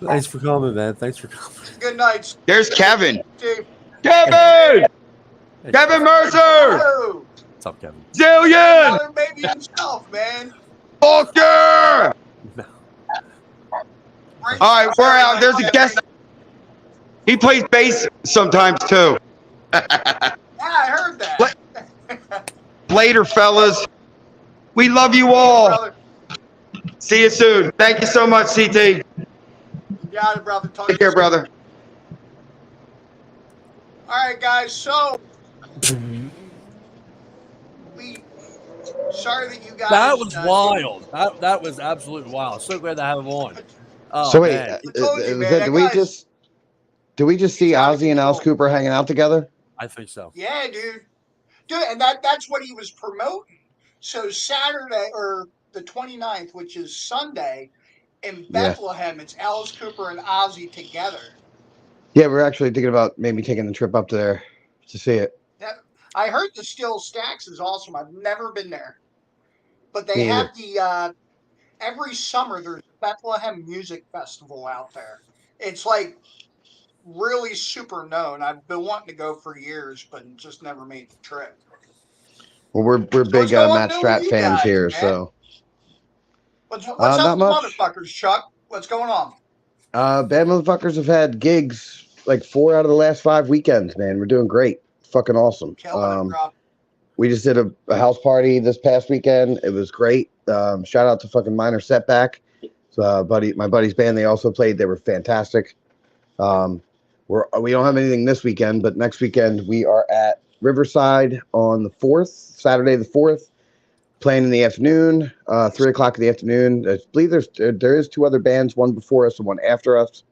Thanks for coming, man. Thanks for coming. Good night, There's Kevin. Steve. Kevin! Hey, Kevin Mercer! Oh, what's up, Kevin? Zillion! another baby himself, man. Walker! No. Great All right, we're stuff, out. There's a guest. He plays bass sometimes, too. Yeah, I heard that. Later, fellas. We love you all. Brother. See you soon. Thank you so much, CT. You got it, brother. Talk Take to you care, soon. brother. All right, guys. So, sorry that you guys. That was wild. That was absolutely wild. So glad to have him on. Oh, So wait, man. I told you, man, did that we guy's- just see Ozzy and Alice Cooper hanging out together? I think so. Yeah, dude. And that's what he was promoting. So Saturday or the 29th, which is Sunday, in Yeah. Bethlehem, it's Alice Cooper and Ozzy together. Yeah, we're actually thinking about maybe taking the trip up there to see it. I heard the Still Stacks is awesome. I've never been there. But they Me have the every summer there's Bethlehem Music Festival out there. It's like really super known. I've been wanting to go for years, but just never made the trip. Well, we're big what's going Matt on Strat with you fans guys, here, man? so What's up not with much. motherfuckers, Chuck? What's going on? bad motherfuckers have had gigs like 4 out of the last 5 weekends. Man, we're doing great. Fucking awesome. Killing it, bro. We just did a house party this past weekend. It was great. Shout out to fucking Minor Setback. So, my buddy's band, they also played. They were fantastic. We don't have anything this weekend, but next weekend we are at Riverside on the 4th, Saturday the 4th, playing in the afternoon, 3 o'clock in the afternoon. I believe there is 2 other bands, one before us and one after us.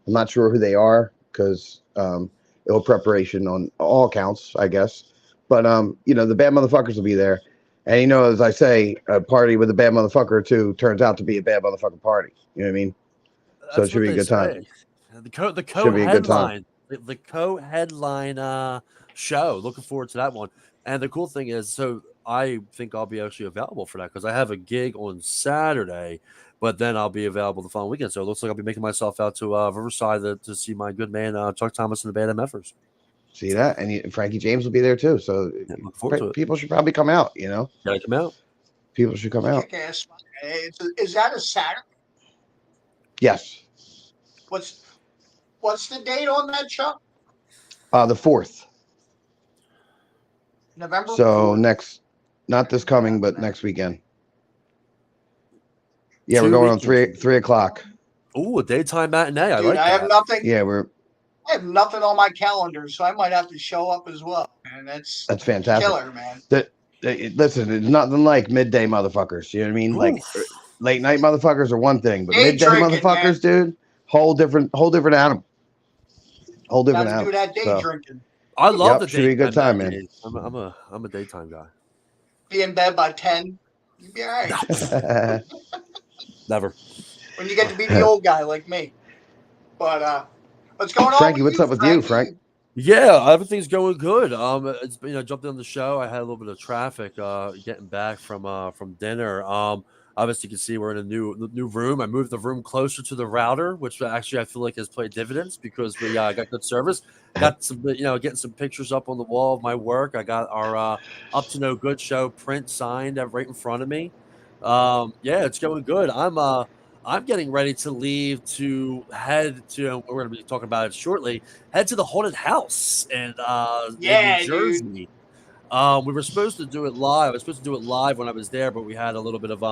I'm not sure who they are because ill preparation on all accounts, I guess. But the bad motherfuckers will be there. And as I say, a party with a bad motherfucker or two turns out to be a bad motherfucking party. You know what I mean? So it That's should what be a they good time. say. The Should be a good time. co-headline, the co-headline show. Looking forward to that one. And the cool thing is, so I think I'll be actually available for that because I have a gig on Saturday, but then I'll be available the following weekend. So it looks like I'll be making myself out to Riverside to see my good man Chuck Thomas and the Band of MFers. See that? And Frankie James will be there too. So Yeah, looking forward to it. people should probably come out. Gotta come out. People should come out. Kick-ass. Is that a Saturday? Yes. What's the date on that show? The 4th. November. So 4th. not this coming, but next weekend. Yeah, 2 we're going on weekends. 3 o'clock. Ooh, a daytime matinee. Dude, I like I that. have nothing. Yeah, I have nothing on my calendar, so I might have to show up as well. And that's fantastic. killer, man. Listen, it's nothing like midday motherfuckers. You know what I mean? Like Oof. late night motherfuckers are one thing, but Day midday drinking, motherfuckers, dude, whole different animal. Whole different Got to do animal. that day So, drinking. I love the should be a good daytime time, man. matinees. I'm a daytime guy. Be in bed by 10. You'd be all right. Never. When you get to be the old guy like me. But what's going on, Frankie? with What's up with you, Frank? Yeah, everything's going good. It's jumped on the show. I had a little bit of traffic getting back from dinner. Obviously, you can see we're in a new room. I moved the room closer to the router, which actually I feel like has played dividends because we got good service. Got some, getting some pictures up on the wall of my work. I got our Up to No Good show print signed right in front of me. Yeah, it's going good. I'm getting ready to leave to head to. We're going to be talking about it shortly. Head to the haunted house in Yeah, New Jersey. We were supposed to do it live. I was supposed to do it live when I was there, but we had a little bit of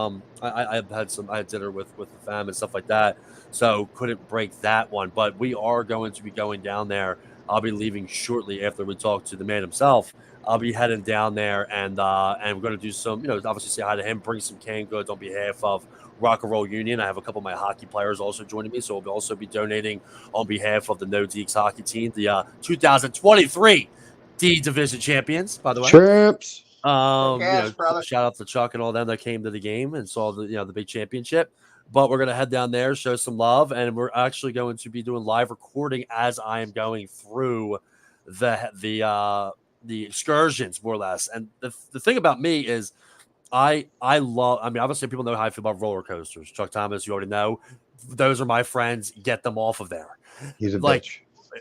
I had dinner with the fam and stuff like that, so couldn't break that one. But we are going to be going down there. I'll be leaving shortly after we talk to the man himself. I'll be heading down there and we're going to do some, obviously say hi to him, bring some canned goods on behalf of Rock and Roll Union. I have a couple of my hockey players also joining me, so we'll also be donating on behalf of the No Deeks hockey team, the 2023 D Division champions, by the way. Trips. Brother. Shout out to Chuck and all them that came to the game and saw the big championship. But we're gonna head down there, show some love, and we're actually going to be doing live recording as I am going through the excursions, more or less. And the thing about me is I love, obviously people know how I feel about roller coasters. Chuck Thomas, you already know. Those are my friends. Get them off of there. He's a bitch.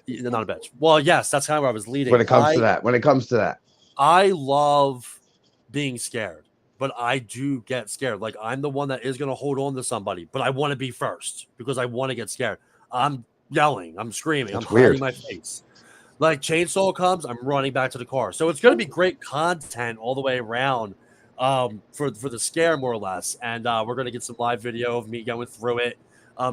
Not a bitch. Well, yes, that's kind of where I was leading. When it comes to that. I love being scared, but I do get scared. Like, I'm the one that is going to hold on to somebody, but I want to be first because I want to get scared. I'm yelling. I'm screaming. That's I'm weird. hiding my face. Like, chainsaw comes, I'm running back to the car. So it's going to be great content all the way around for the scare, more or less. And we're going to get some live video of me going through it,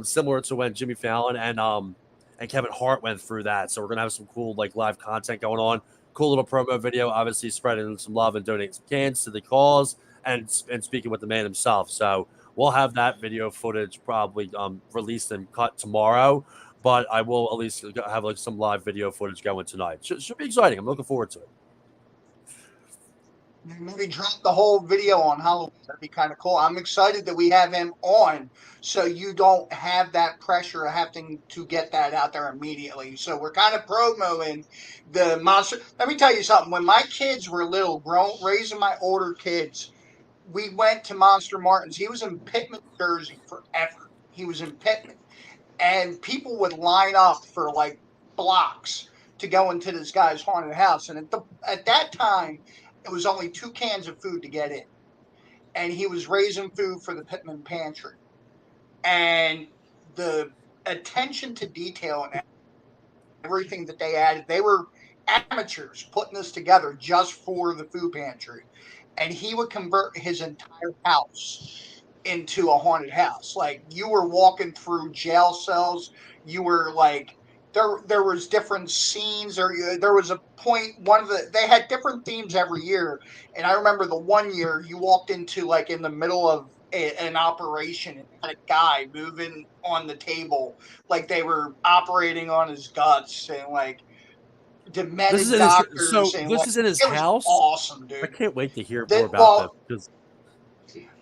similar to when Jimmy Fallon and Kevin Hart went through that. So we're going to have some cool, live content going on. Cool little promo video, obviously spreading some love and donating some cans to the cause and speaking with the man himself. So we'll have that video footage probably released and cut tomorrow, but I will at least have some live video footage going tonight. Should be exciting. I'm looking forward to it. Maybe drop the whole video on Halloween. That'd be kind of cool. I'm excited that we have him on, so you don't have that pressure of having to get that out there immediately. So we're kind of promoting the monster. Let me tell you something. When my kids were little, raising my older kids, we went to Monster Martin's. He was in Pittman, Jersey forever. He was in Pittman. And people would line up for blocks to go into this guy's haunted house. And at that time, it was only 2 cans of food to get in. And he was raising food for the Pittman Pantry. And the attention to detail and everything that they added, they were amateurs putting this together just for the food pantry. And he would convert his entire house into a haunted house. Like, you were walking through jail cells. You were there was different scenes, or there was a point, they had different themes every year. And I remember the one year you walked into in the middle of an operation. It had a guy moving on the table like they were operating on his guts, and like demented doctors, and this like is in his it was house. awesome, I dude. can't wait to hear more That, about this because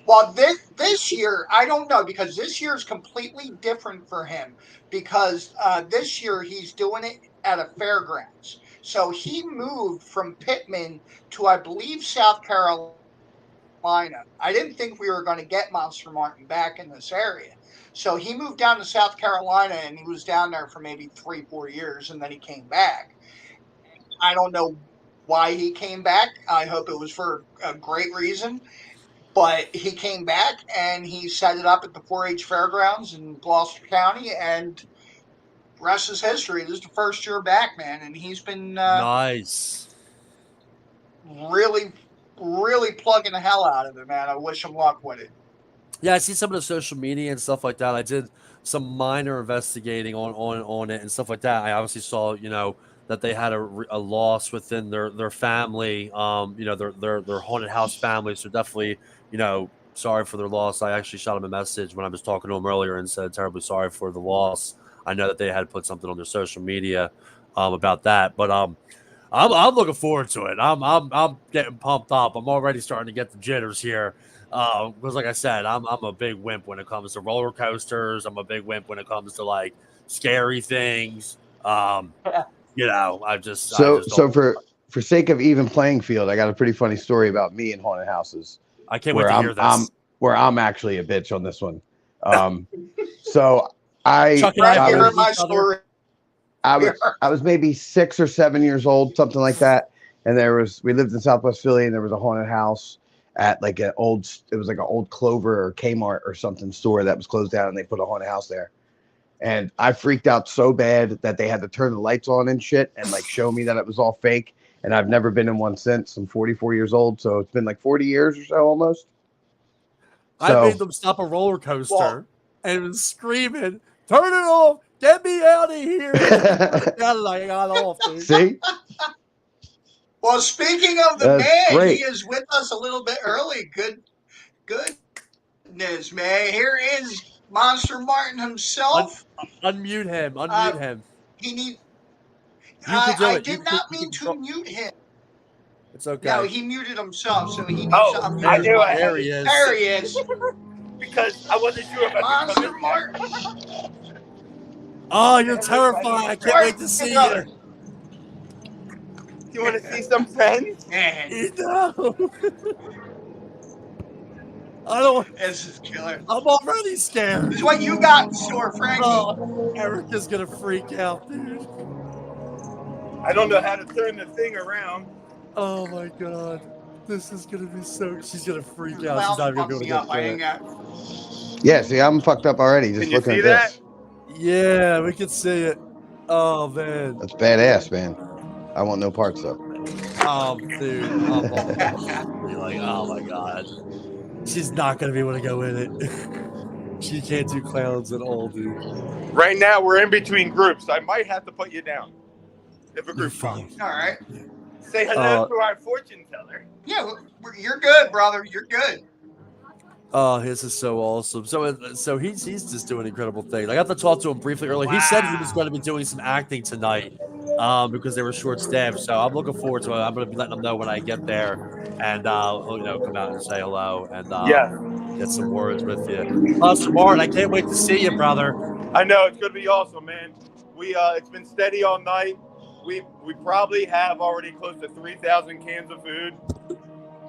well, this year I don't know, because this year is completely different for him, because this year he's doing it at a fairgrounds. So he moved from Pittman to, I believe, South Carolina. I didn't think we were going to get Monster Martin back in this area. So he moved down to South Carolina, and he was down there for maybe 3-4 years, and then he came back. I don't know why he came back. I hope it was for a great reason. But he came back and he set it up at the 4-H fairgrounds in Gloucester County, and rest is history. This is the first year back, man, and he's been nice. really, really plugging the hell out of it, man. I wish him luck with it. Yeah, I see some of the social media and stuff like that. I did some minor investigating on it and stuff like that. I obviously saw, that they had a loss within their family, their haunted house family. So definitely, sorry for their loss. I actually shot him a message when I was talking to him earlier and said terribly sorry for the loss. I know that they had put something on their social media about that, but I'm looking forward to it. I'm getting pumped up. I'm already starting to get the jitters here. Because like I said, I'm a big wimp when it comes to roller coasters. I'm a big wimp when it comes to like scary things. I just for sake of even playing field, I got a pretty funny story about me and haunted houses. I can't wait to hear this. Where I'm actually a bitch on this one. So I Chuck and I heard my story. I was maybe 6 or 7 years old, something like that. And we lived in Southwest Philly, and there was a haunted house at like it was like an old Clover or Kmart or something store that was closed down, and they put a haunted house there. And I freaked out so bad that they had to turn the lights on and shit and like show me that it was all fake. And I've never been in one since. I'm 44 years old, so it's been like 40 years or so almost. I made them stop a roller coaster and was screaming, "Turn it off! Get me out of here!" I got off, dude. See? Well, speaking of the man, great. He is with us a little bit early. Goodness, man. Here is Monster Martin himself. Unmute him. Unmute him. I did not mean to mute him. It's okay. No, he muted himself, so he needs to unmute. I knew it. There he is. There he is. Because I wasn't sure if I Monster Martin. Oh, you're terrifying. I can't wait to see you. You want to see some friends? Man. No. I don't. This is killer. I'm already scared. This is what you got in store, Frankie. Oh, Eric is going to freak out, dude. I don't know how to turn the thing around. Oh, my God. This is going to be so... She's going to freak out. She's not going to be able to get through it. Yeah, see, I'm fucked up already. Just looking at this. Yeah, we can see it. Oh, man. That's badass, man. I want no parts of it. Oh, dude. Be like, oh, my God. She's not going to be able to go in it. She can't do clowns at all, dude. Right now, we're in between groups. I might have to put you down. If a group comes. All right. Say hello to our fortune teller. Yeah, you're good, brother. You're good. Oh, this is so awesome. So he's just doing incredible things. I got to talk to him briefly earlier. He said he was going to be doing some acting tonight because they were short-staffed. So I'm looking forward to it. I'm going to be letting them know when I get there, and come out and say hello and get some words with you. Martin, I can't wait to see you, brother. I know it's going to be awesome, man. It's been steady all night. We probably have already close to 3,000 cans of food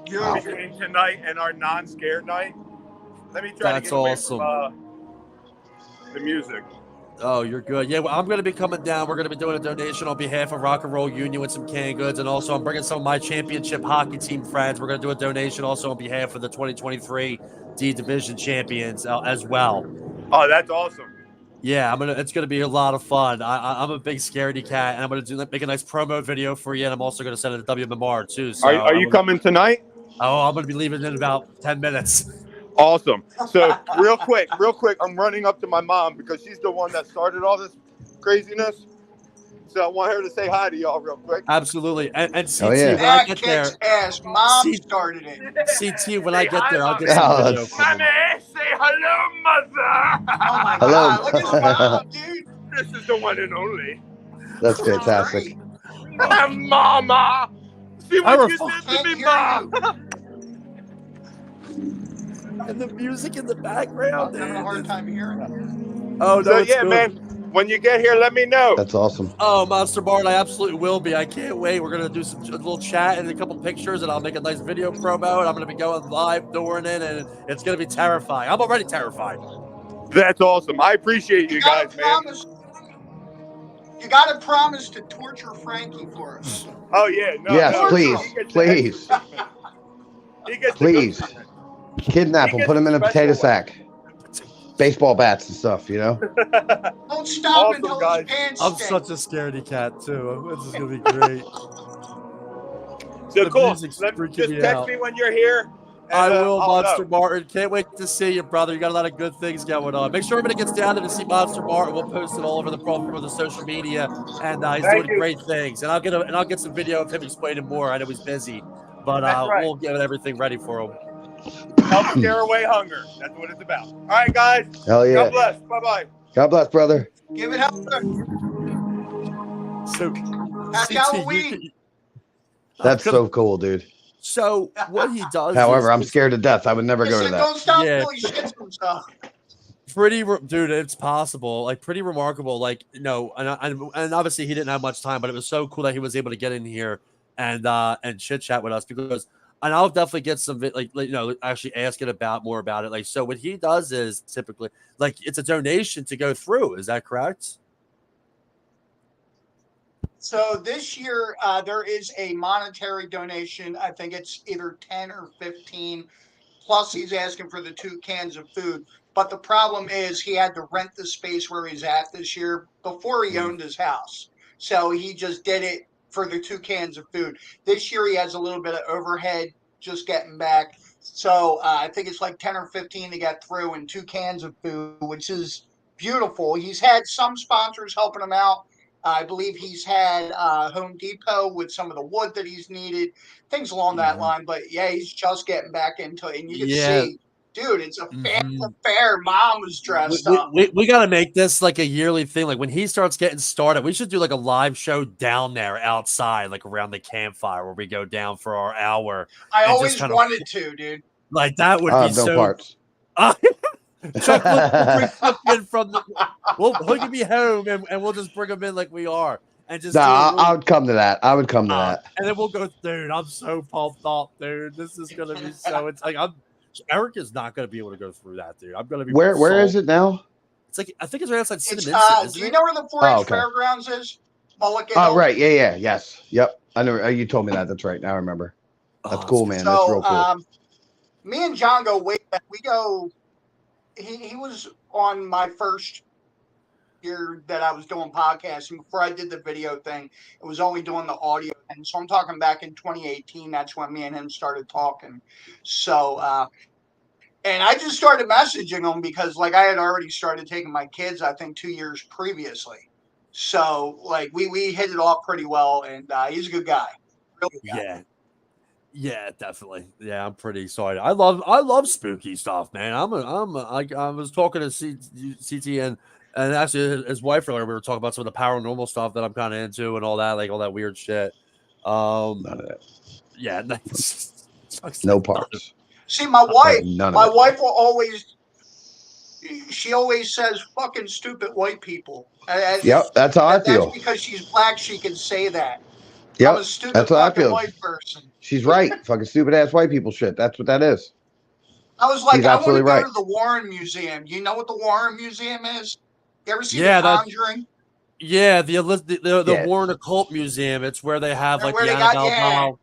between tonight and our non-scared night. Let me try to get away from the music. Oh, you're good. Yeah, well, I'm going to be coming down. We're going to be doing a donation on behalf of Rock and Roll Union with some canned goods. And also, I'm bringing some of my championship hockey team friends. We're going to do a donation also on behalf of the 2023 D Division champions as well. Oh, that's awesome. Yeah, it's gonna be a lot of fun. I'm a big scaredy cat, and I'm gonna make a nice promo video for you, and I'm also gonna send it to WMMR too. So are you coming tonight? Oh, I'm gonna be leaving in about 10 minutes. Awesome. So real quick, I'm running up to my mom because she's the one that started all this craziness. So I want her to say hi to y'all real quick. Absolutely. And CT, Oh, yeah. when I That get kicks there, ass. Mom See- started it. CT, when I Say get hi, there, I'll get Mommy. some Oh, video that's- from him. Mommy, say hello, mother. Oh my Hello. god, look at his mom, dude. This is the one and only. That's fantastic. Mama. See I what you ref- did to Can't me, hear Mom. And the music in the I'm background, having a hard dude. time hearing him. Oh, no, So it's yeah, good. man. When you get here, let me know. That's awesome. Oh, Monster Bart, I absolutely will be. I can't wait. We're gonna do a little chat and a couple pictures, and I'll make a nice video promo. And I'm gonna be going live during it, and it's gonna be terrifying. I'm already terrified. That's awesome. I appreciate you gotta guys, man. promise. You gotta promise to torture Frankie for us. Oh yeah, no, Yes, no. please, He gets please, the extra treatment. He gets please. the good treatment. Kidnap He him, gets put him the in a special potato one. sack, baseball bats and stuff. You know. Don't stop Awesome, until guys. his pants I'm stink. such a scaredy cat too. This is gonna be great. So The cool. music's freaking Just me text out. me when you're here. And, I will, I'll Monster know. Martin. Can't wait to see you, brother. You got a lot of good things going on. Make sure everybody gets down there to see Monster Martin. We'll post it all over the social media, and he's Thank doing you. great things. And I'll get some video of him explaining more. I know he's busy, but That's right. we'll get everything ready for him. Help scare away hunger. That's what it's about. All right, guys. Hell yeah. God bless. Bye-bye. God bless, brother. Give it help. So, Happy CT, Halloween. That's so cool, dude. So what he does However, is I'm scared to death. I would never go to Listen, that. don't stop Yeah. until he shits himself. dude, it's possible, like pretty remarkable, like, you know, and obviously he didn't have much time, but it was so cool that he was able to get in here and chit chat with us, because, and I'll definitely get some you know, actually asking about more about it. Like, so what he does is typically like it's a donation to go through. Is that correct? So this year, there is a monetary donation. I think it's either 10 or 15. Plus, he's asking for the 2 cans of food. But the problem is he had to rent the space where he's at this year before he owned his house. So he just did it for the 2 cans of food. This year, he has a little bit of overhead just getting back. So I think it's like 10 or 15 to get through, and 2 cans of food, which is beautiful. He's had some sponsors helping him out. I believe he's had Home Depot with some of the wood that he's needed, things along that line. But yeah, he's just getting back into it. And you can see, dude, it's a family affair. Mom was dressed up. We got to make this like a yearly thing. Like when he starts getting started, we should do like a live show down there outside, like around the campfire where we go down for our hour. I always wanted to, dude. Like that would I be have no so. parts. Chuck, we'll bring Chuck in from the. He'll get me home and we'll just bring him in like we are and just. I would come to that. I would come to that. And then we'll go, dude. I'm so pumped up, dude. This is gonna be so. It's like Eric is not gonna be able to go through that, dude. I'm gonna be. Where is it now? It's like I think it's right outside Cinnamon. Do you know where the 4-H fairgrounds is? Oh, right. Yeah. Yes. Yep. I know. You told me that. That's right. Now I remember. That's cool, man. That's real cool. Me and John go way back. We go. He was on my first year that I was doing podcasting. Before I did the video thing, it was only doing the audio. And so I'm talking back in 2018. That's when me and him started talking. So, and I just started messaging him because, like, I had already started taking my kids, I think, 2 years previously. So, like, we hit it off pretty well, and he's a good guy. Real good guy. Yeah, definitely. Yeah, I'm pretty excited. I love spooky stuff, man. I was talking to CT and actually his wife earlier. We were talking about some of the paranormal stuff that I'm kind of into and all that, like all that weird shit. None of that. Yeah, no parts. See, my wife will always. She always says "fucking stupid white people." Yep, that's how I feel. That's because she's black. She can say that. Yep, I'm a stupid that's what I feel. white person. She's right. Fucking stupid ass white people shit. That's what that is. I was like, She's I want to absolutely go right. to the Warren Museum. You know what the Warren Museum is? You ever seen Yeah, The Conjuring? Yeah, the Warren Occult Museum. It's where they have like Where the they got- Annabelle yeah. doll.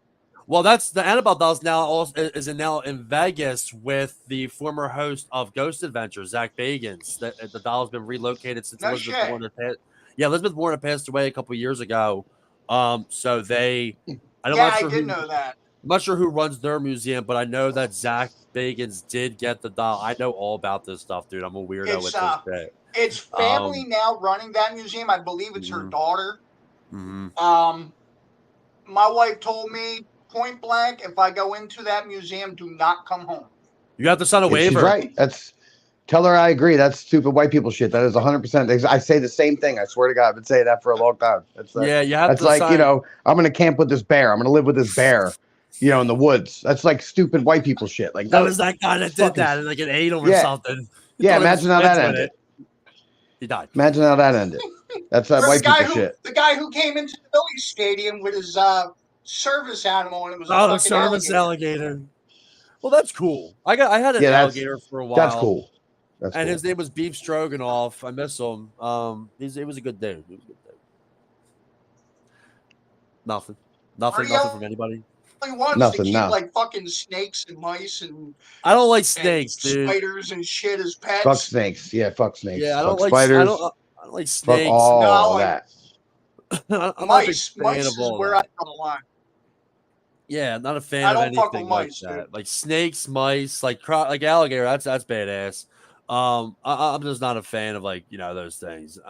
Well, that's the Annabelle doll's now also now in Vegas with the former host of Ghost Adventures, Zach Bagans. The doll's been relocated since No Elizabeth shit. Warren had passed. Yeah, Elizabeth Warren had passed away a couple years ago. So they, I'm Yeah, not sure I did who, know that. I'm not sure who runs their museum, but I know that Zach Bagans did get the doll. I know all about this stuff, dude. I'm a weirdo with this shit. It's family now running that museum. I believe it's her daughter. My wife told me point blank, if I go into that museum, do not come home. You have to sign a Yeah, waiver. she's right. Tell her I agree. That's stupid white people shit. That is 100%. I say the same thing. I swear to God, I've been saying that for a long time. You have that's to like, sign. I'm going to camp with this bear. I'm going to live with this bear, in the woods. That's like stupid white people shit. Like that was that guy that did that and like it ate him or something. Yeah, imagine how that ended. He died. Imagine how that ended. That's that white people shit. The guy who came into the Phillies stadium with his service animal, and it was a fucking service alligator. Well, that's cool. I had an alligator for a while. That's cool. And his name was Beef Stroganoff. I miss him. He was a good dude. Nothing from anybody. Nothing. Keep like fucking snakes and mice and. I don't like snakes, dude. Spiders and shit as pets. Fuck snakes. Yeah, fuck snakes. Yeah, I don't like spiders. I don't like snakes. Fuck all that. Mice is where I draw the line. Yeah, not a fan of anything like mice, that. Dude. Like snakes, mice, like alligator. That's badass. I'm just not a fan of those things.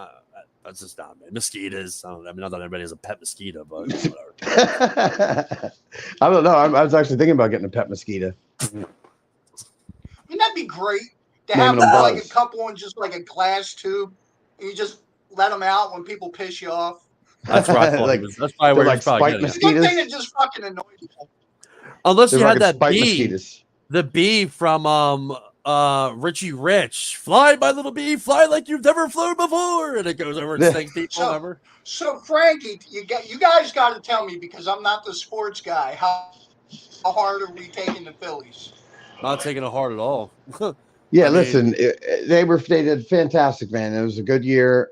That's just not me. Mosquitoes. Not that everybody has a pet mosquito, but whatever. I don't know. I was actually thinking about getting a pet mosquito. Wouldn't that be great to have like a couple in just like a glass tube, and you just let them out when people piss you off? That's right. That's probably where like spike mosquitoes. One thing that just fucking annoys people. Unless you had that bee, the bee from Richie Rich, fly my little bee, fly like you've never flown before, and it goes over and stings people. So Frankie, you guys got to tell me, because I'm not the sports guy. How hard are we taking the Phillies? Not taking it hard at all. Yeah, listen, they did fantastic, man. It was a good year.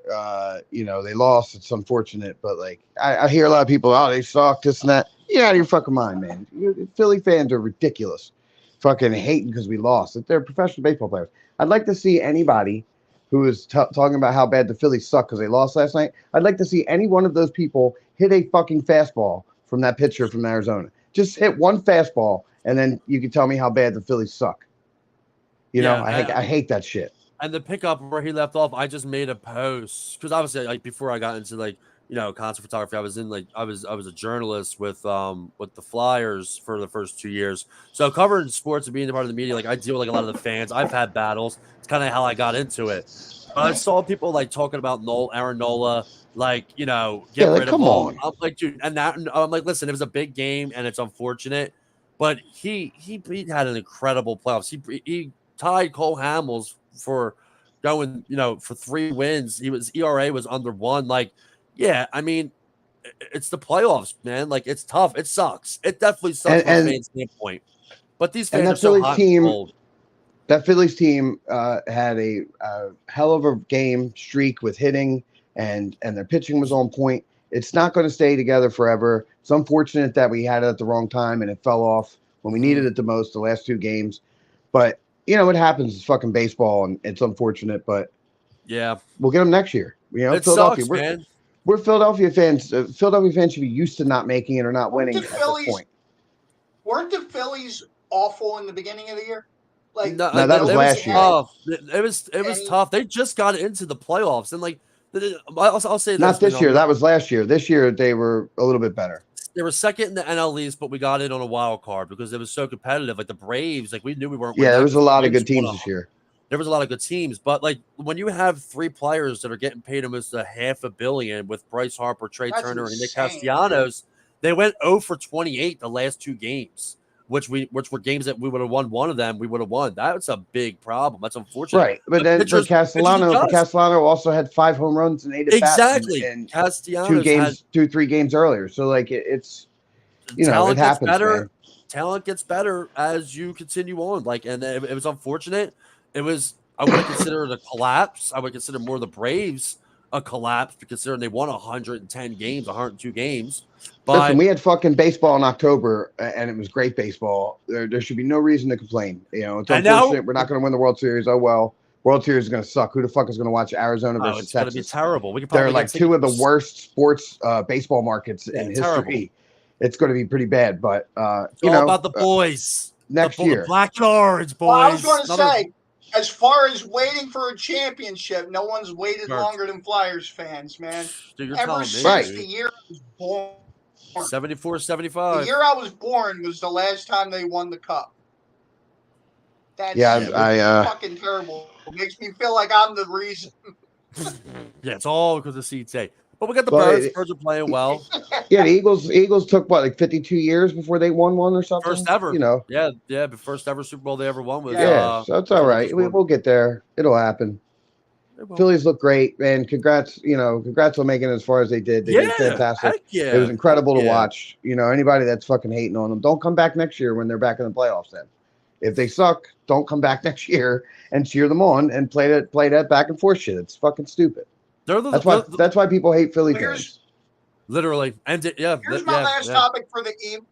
They lost. It's unfortunate, but I hear a lot of people, they suck, this and that. You're out of your fucking mind, man. Philly fans are ridiculous. Fucking hating because we lost. They're professional baseball players. I'd like to see anybody who is talking about how bad the Phillies suck because they lost last night. I'd like to see any one of those people hit a fucking fastball from that pitcher from Arizona. Just hit one fastball, and then you can tell me how bad the Phillies suck. I hate that shit. And the pickup where he left off, I just made a post because obviously, before I got into concert photography, I was a journalist with the Flyers for the first 2 years. So covering sports and being a part of the media, I deal with a lot of the fans. I've had battles. It's kind of how I got into it. But I saw people talking about Aaron Nola, get rid of him. I'm like, dude, and that I'm like, listen, it was a big game and it's unfortunate, but he had an incredible playoffs. He tied Cole Hamels for going, for 3 wins. ERA was under 1. Yeah, I mean, it's the playoffs, man. It's tough. It sucks. It definitely sucks from a fan standpoint. But these fans are so hot and cold. That Phillies team had a hell of a game streak with hitting, and their pitching was on point. It's not going to stay together forever. It's unfortunate that we had it at the wrong time and it fell off when we needed it the most the last 2 games. But, it happens. It's fucking baseball, and it's unfortunate. But, yeah, we'll get them next year. It sucks, man. We're Philadelphia fans. Philadelphia fans should be used to not making it or not winning at this point. Weren't the Phillies awful in the beginning of the year? No, that was last year. Tough. It was tough. They just got into the playoffs, and I'll say this. Not this year. That was last year. This year they were a little bit better. They were second in the NL East, but we got in on a wild card because it was so competitive. The Braves, we knew we weren't. Yeah, there was a lot of good teams this year. There was a lot of good teams, but when you have 3 players that are getting paid almost $500 million with Bryce Harper, Trey Turner, and Nick Castellanos, they went 0 for 28 the last 2 games, which were games that we would have won one of them. We would have won. That's a big problem. That's unfortunate. Right, but then Castellano also had 5 home runs and 8 at bats. Exactly. And Castellanos 2-3 games earlier. So it's it happens. Man. Talent gets better as you continue on. And it was unfortunate. I would consider it a collapse. I would consider more the Braves a collapse, considering they won 110 games, 102 games. But listen, we had fucking baseball in October, and it was great baseball. There should be no reason to complain. It's unfortunate we're not going to win the World Series. Oh well, World Series is going to suck. Who the fuck is going to watch Arizona versus Texas? It's going to be terrible. They're 2 of the worst sports baseball markets in history. Terrible. It's going to be pretty bad. But it's all about the boys next year, the Black Cards, boys. Well, I was going to say. as far as waiting for a championship, no one's waited Sharks. longer than Flyers fans, man. Dude, you're Ever telling me, since dude. the year I was born. 74, The 75. year I was born was the last time they won the cup. That's Yeah, fucking terrible. It makes me feel like I'm the reason. Yeah, it's all because of CT. But we got the Well, Birds. Birds are playing well. yeah. The Eagles took what, like 52 years before they won one or something. First ever. You know. Yeah, the first ever Super Bowl they ever won was. Yeah, so it's all right. Phillies won. We'll get there. It'll happen. They will. Phillies look great, man. Congrats on making it as far as they did. They did fantastic. Heck yeah. It was incredible Heck to yeah. watch. Anybody that's fucking hating on them, don't come back next year when they're back in the playoffs. Then, if they suck, don't come back next year and cheer them on and play that back and forth shit. It's fucking stupid. That's why people hate Philly fans. Literally, and Here's my last topic for the evening.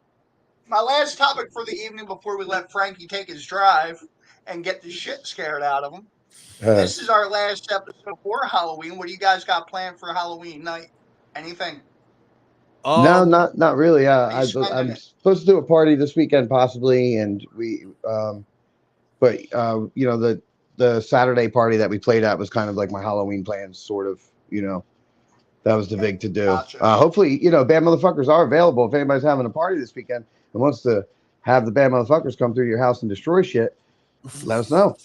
My last topic for the evening before we let Frankie take his drive and get the shit scared out of him. This is our last episode before Halloween. What do you guys got planned for Halloween night? Anything? No, not really. I'm it? supposed to do a party this weekend, possibly, and the Saturday party that we played at was kind of like my Halloween plans, sort of. That was the big to do. Gotcha. Hopefully, bad motherfuckers are available. If anybody's having a party this weekend and wants to have the bad motherfuckers come through your house and destroy shit, let us know.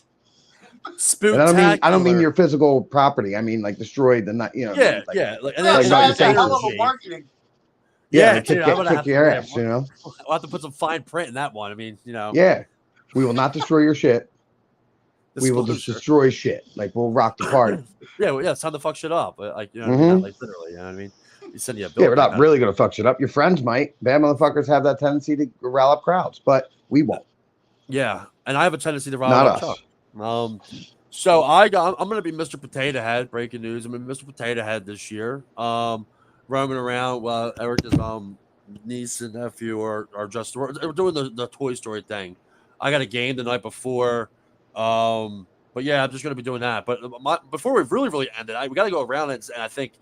And I don't mean your physical property. I mean like destroy the not. Yeah. Like that's a hell of a marketing. Yeah, kick your ass. I'll have to put some fine print in that one. I mean, Yeah, we will not destroy your shit. We will just destroy shit. Like we'll rock the party. Yeah, it's time to fuck shit up. Like like literally, you know what I mean? You send you a bill. Yeah, we're not really gonna fuck shit up. Your friends might. Bad motherfuckers have that tendency to rile up crowds, but we won't. Yeah, and I have a tendency to rile up Chuck. So I'm gonna be Mr. Potato Head. Breaking news: I'm gonna be Mr. Potato Head this year. Roaming around while Erica's niece and nephew are just we're doing the Toy Story thing. I got a game the night before. But yeah, I'm just gonna be doing that. But before we really end it, we got to go around and I think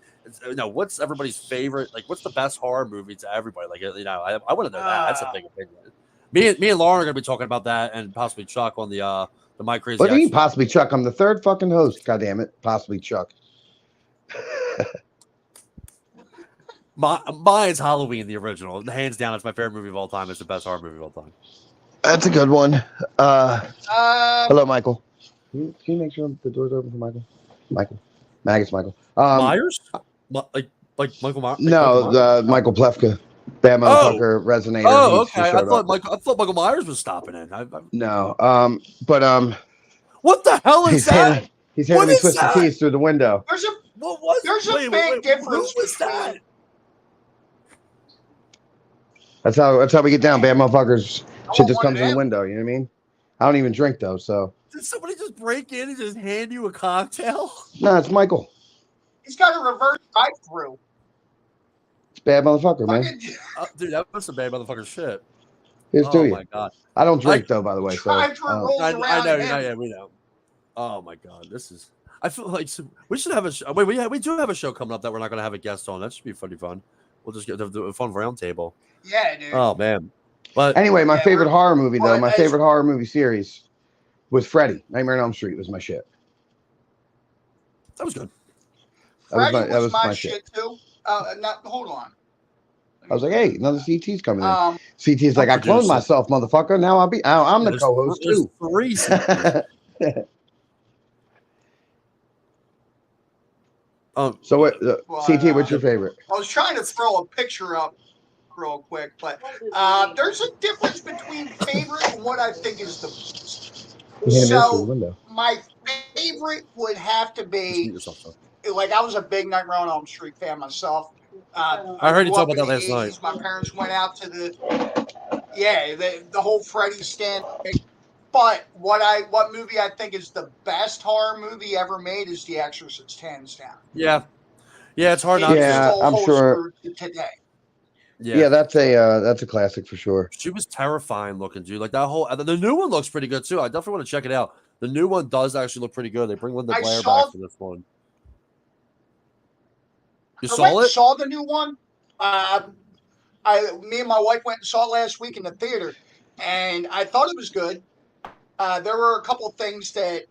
what's everybody's favorite? Like, what's the best horror movie to everybody? Like, I want to know that. That's a big opinion. Me and Lauren are gonna be talking about that, and possibly Chuck on the My Crazy. What do you mean, possibly Chuck? I'm the third fucking host. God damn it, possibly Chuck. Mine's Halloween, the original. Hands down, it's my favorite movie of all time. It's the best horror movie of all time. That's a good one. Hello, Michael. Can you make sure the door's open for Michael? Maggots, Michael. Myers? Like Michael Myers? No, Michael Plefka. Bad motherfucker resonator. Oh, okay. I thought Michael Myers was stopping in. No. What the hell is that? He's handing me Twisted Teas through the window. There's a big difference. Who was that? That's how we get down. Bad motherfuckers. Shit just comes in the window. You know what I mean? I don't even drink though, so. Did somebody just break in and just hand you a cocktail? No, it's Michael. He's got a reverse drive-through. It's bad motherfucker, man. Dude, that was some bad motherfucker shit. Here's to you. Oh my god. I don't drink though, by the way. So I know. Yeah, we know. Oh my god, this is. I feel like we should have a show. Wait, we do have a show coming up that we're not going to have a guest on. That should be fun. We'll just get a fun round table. Yeah, dude. Oh man. But anyway, my favorite horror movie though, my favorite horror movie series was Freddy. Nightmare on Elm Street was my shit. That was good. That was my shit too. Hold on. I was like, hey, another CT's coming in. CT's like, I cloned myself, motherfucker. Now I'm the co-host too. Three CTs. So what, CT, what's your favorite? I was trying to throw a picture up real quick, but there's a difference between favorite and what I think is the best. So my favorite would have to be, like, I was a big Nightmare on Elm Street fan myself. I heard you talk about that last night. My parents went out to the whole Freddy stand. But what movie I think is the best horror movie ever made is The Exorcist, hands down. Yeah, it's hard not. Yeah, I'm sure. Today. Yeah, that's a classic for sure. She was terrifying looking, dude. Like that whole the new one looks pretty good too. I definitely want to check it out. The new one does actually look pretty good. They bring Linda Blair back for this one. You saw the new one. Me and my wife went and saw it last week in the theater, and I thought it was good. There were a couple of things that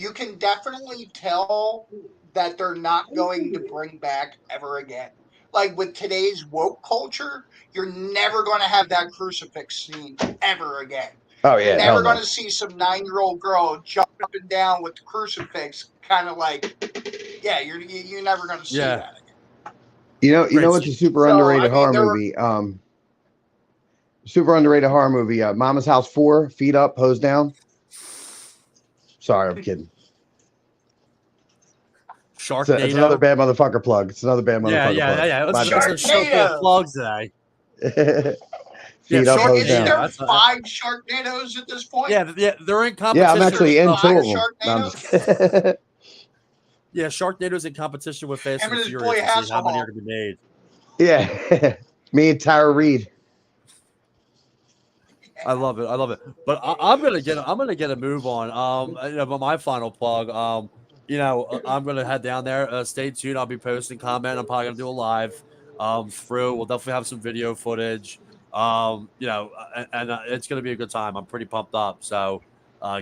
you can definitely tell that they're not going to bring back ever again. Like with today's woke culture, you're never going to have that crucifix scene ever again. Oh You're yeah, hell never no. going to see some 9-year-old girl jump up and down with the crucifix, kind of like, yeah, you're never going to see Yeah. that again. You know Great what's a super So, underrated I mean, horror there were- movie? Super underrated horror movie. Mama's House 4, Feet Up, Hose Down. Sorry, I'm kidding. It's another Sharknado. bad motherfucker plug. It's another bad motherfucker plug. Yeah. My It's bad. a show full of plugs today. Feet Yeah, Up, Hose Is Down. there That's 5 Sharknadoes at this point? Yeah, they're in competition. Yeah, I'm actually in Five two of them. No, I'm Sharknadoes? just kidding. Yeah, Sharknado's in competition with Fast Him and and his Furious boy to see how many Hasselhoff. are going to be made. Yeah. Me and Tara Reid. I love it. But I'm gonna get a move on. My final plug. I'm gonna head down there. Stay tuned. I'll be posting comment. I'm probably gonna do a live. Through. We'll definitely have some video footage. And it's gonna be a good time. I'm pretty pumped up. So,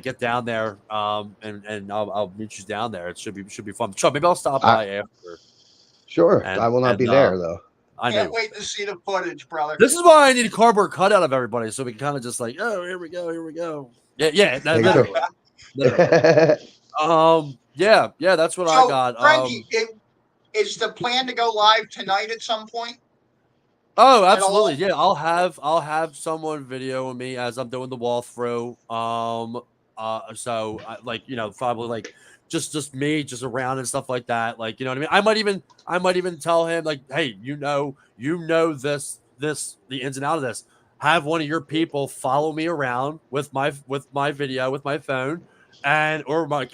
get down there. And I'll meet you down there. It should be fun. Sure, maybe I'll stop by after. Sure. And- I will not and, be there though. I Can't know. wait to see the footage, brother. This is why I need a cardboard cutout of everybody, so we can kind of just like, oh, here we go. Yeah. Take it literally. Yeah, that's what I got. Frankie, is the plan to go live tonight at some point? Oh, absolutely. Yeah, I'll have someone videoing me as I'm doing the walkthrough. Probably like just me, just around and stuff like that. Like, you know what I mean? I might even tell him like, hey, you know this the ins and out of this. Have one of your people follow me around with my video with my phone and or my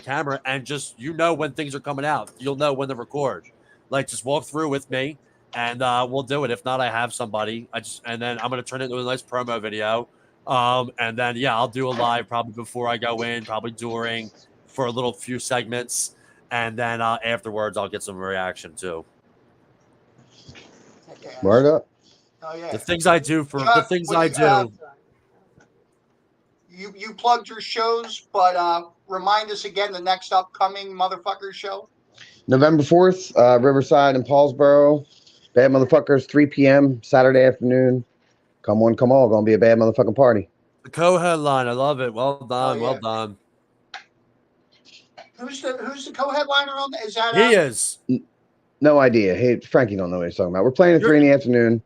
camera, and just when things are coming out. You'll know when to record. Like, just walk through with me. And we'll do it. If not, I have somebody. And then I'm gonna turn it into a nice promo video. And then I'll do a live probably before I go in, probably during for a little few segments, and then afterwards I'll get some reaction too. Word up. Oh yeah. The things I do. You plugged your shows, but remind us again the next upcoming motherfucker show. November 4th, Riverside and Paulsboro. Bad Motherfuckers, 3 p.m. Saturday afternoon. Come one, come all. Gonna be a bad motherfucking party. The co-headline, I love it. Well done, well done. Who's the co-headliner on that? Is that he is? No idea. Hey, Frankie don't know what he's talking about. We're playing at 3 in the afternoon.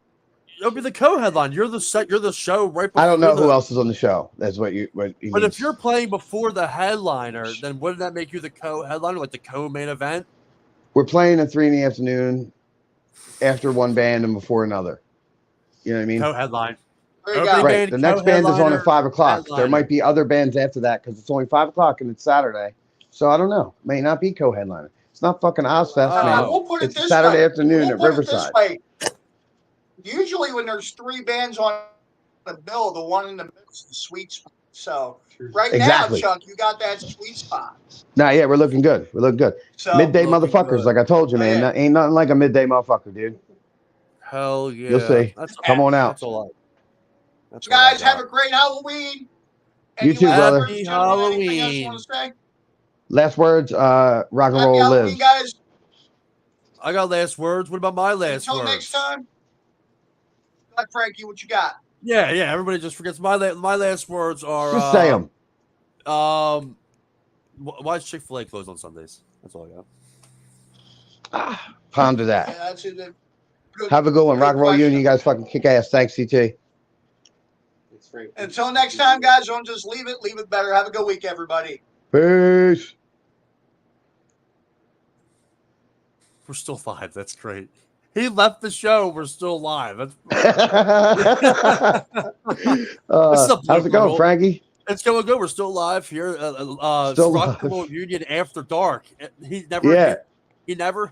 You'll be the co-headline. You're the show right before. I don't know who else is on the show. That's what you. But if you're playing before the headliner, then wouldn't that make you the co-headliner, like the co-main event? We're playing at 3 in the afternoon, after one band and before another. You know what I mean? Co-headline. Right. The next band is on at 5 o'clock. There might be other bands after that because it's only 5 o'clock and it's Saturday. So I don't know. May not be co-headliner. It's not fucking Ozfest, man. We'll put it's Saturday afternoon at Riverside. Usually when there's 3 bands on the bill, the one in the middle is the sweet spot. So now, Chuck, you got that sweet spot. Nah, yeah, we're looking good. So, midday motherfuckers, like I told you, man. Ain't nothing like a midday motherfucker, dude. Hell yeah. You'll see. Come on out. You guys have a great Halloween. You too, brother. Happy Halloween. Last words, rock and roll lives. Guys. I got last words. What about my last words? Until next time. Frankie, what you got? Yeah. Everybody just forgets my last words are. Just say them. Why is Chick-fil-A closed on Sundays? That's all I got. Ponder that. Yeah, that's it. Good, have a good one. Rock and roll union. You guys fucking kick ass. Thanks, CT. Until next time, guys, don't just leave it better. Have a good week, everybody. Peace. We're still live. That's great. He left the show. We're still live. How's it going, Frankie? It's going good. We're still live here. Still Rock and Roll Union After Dark. He never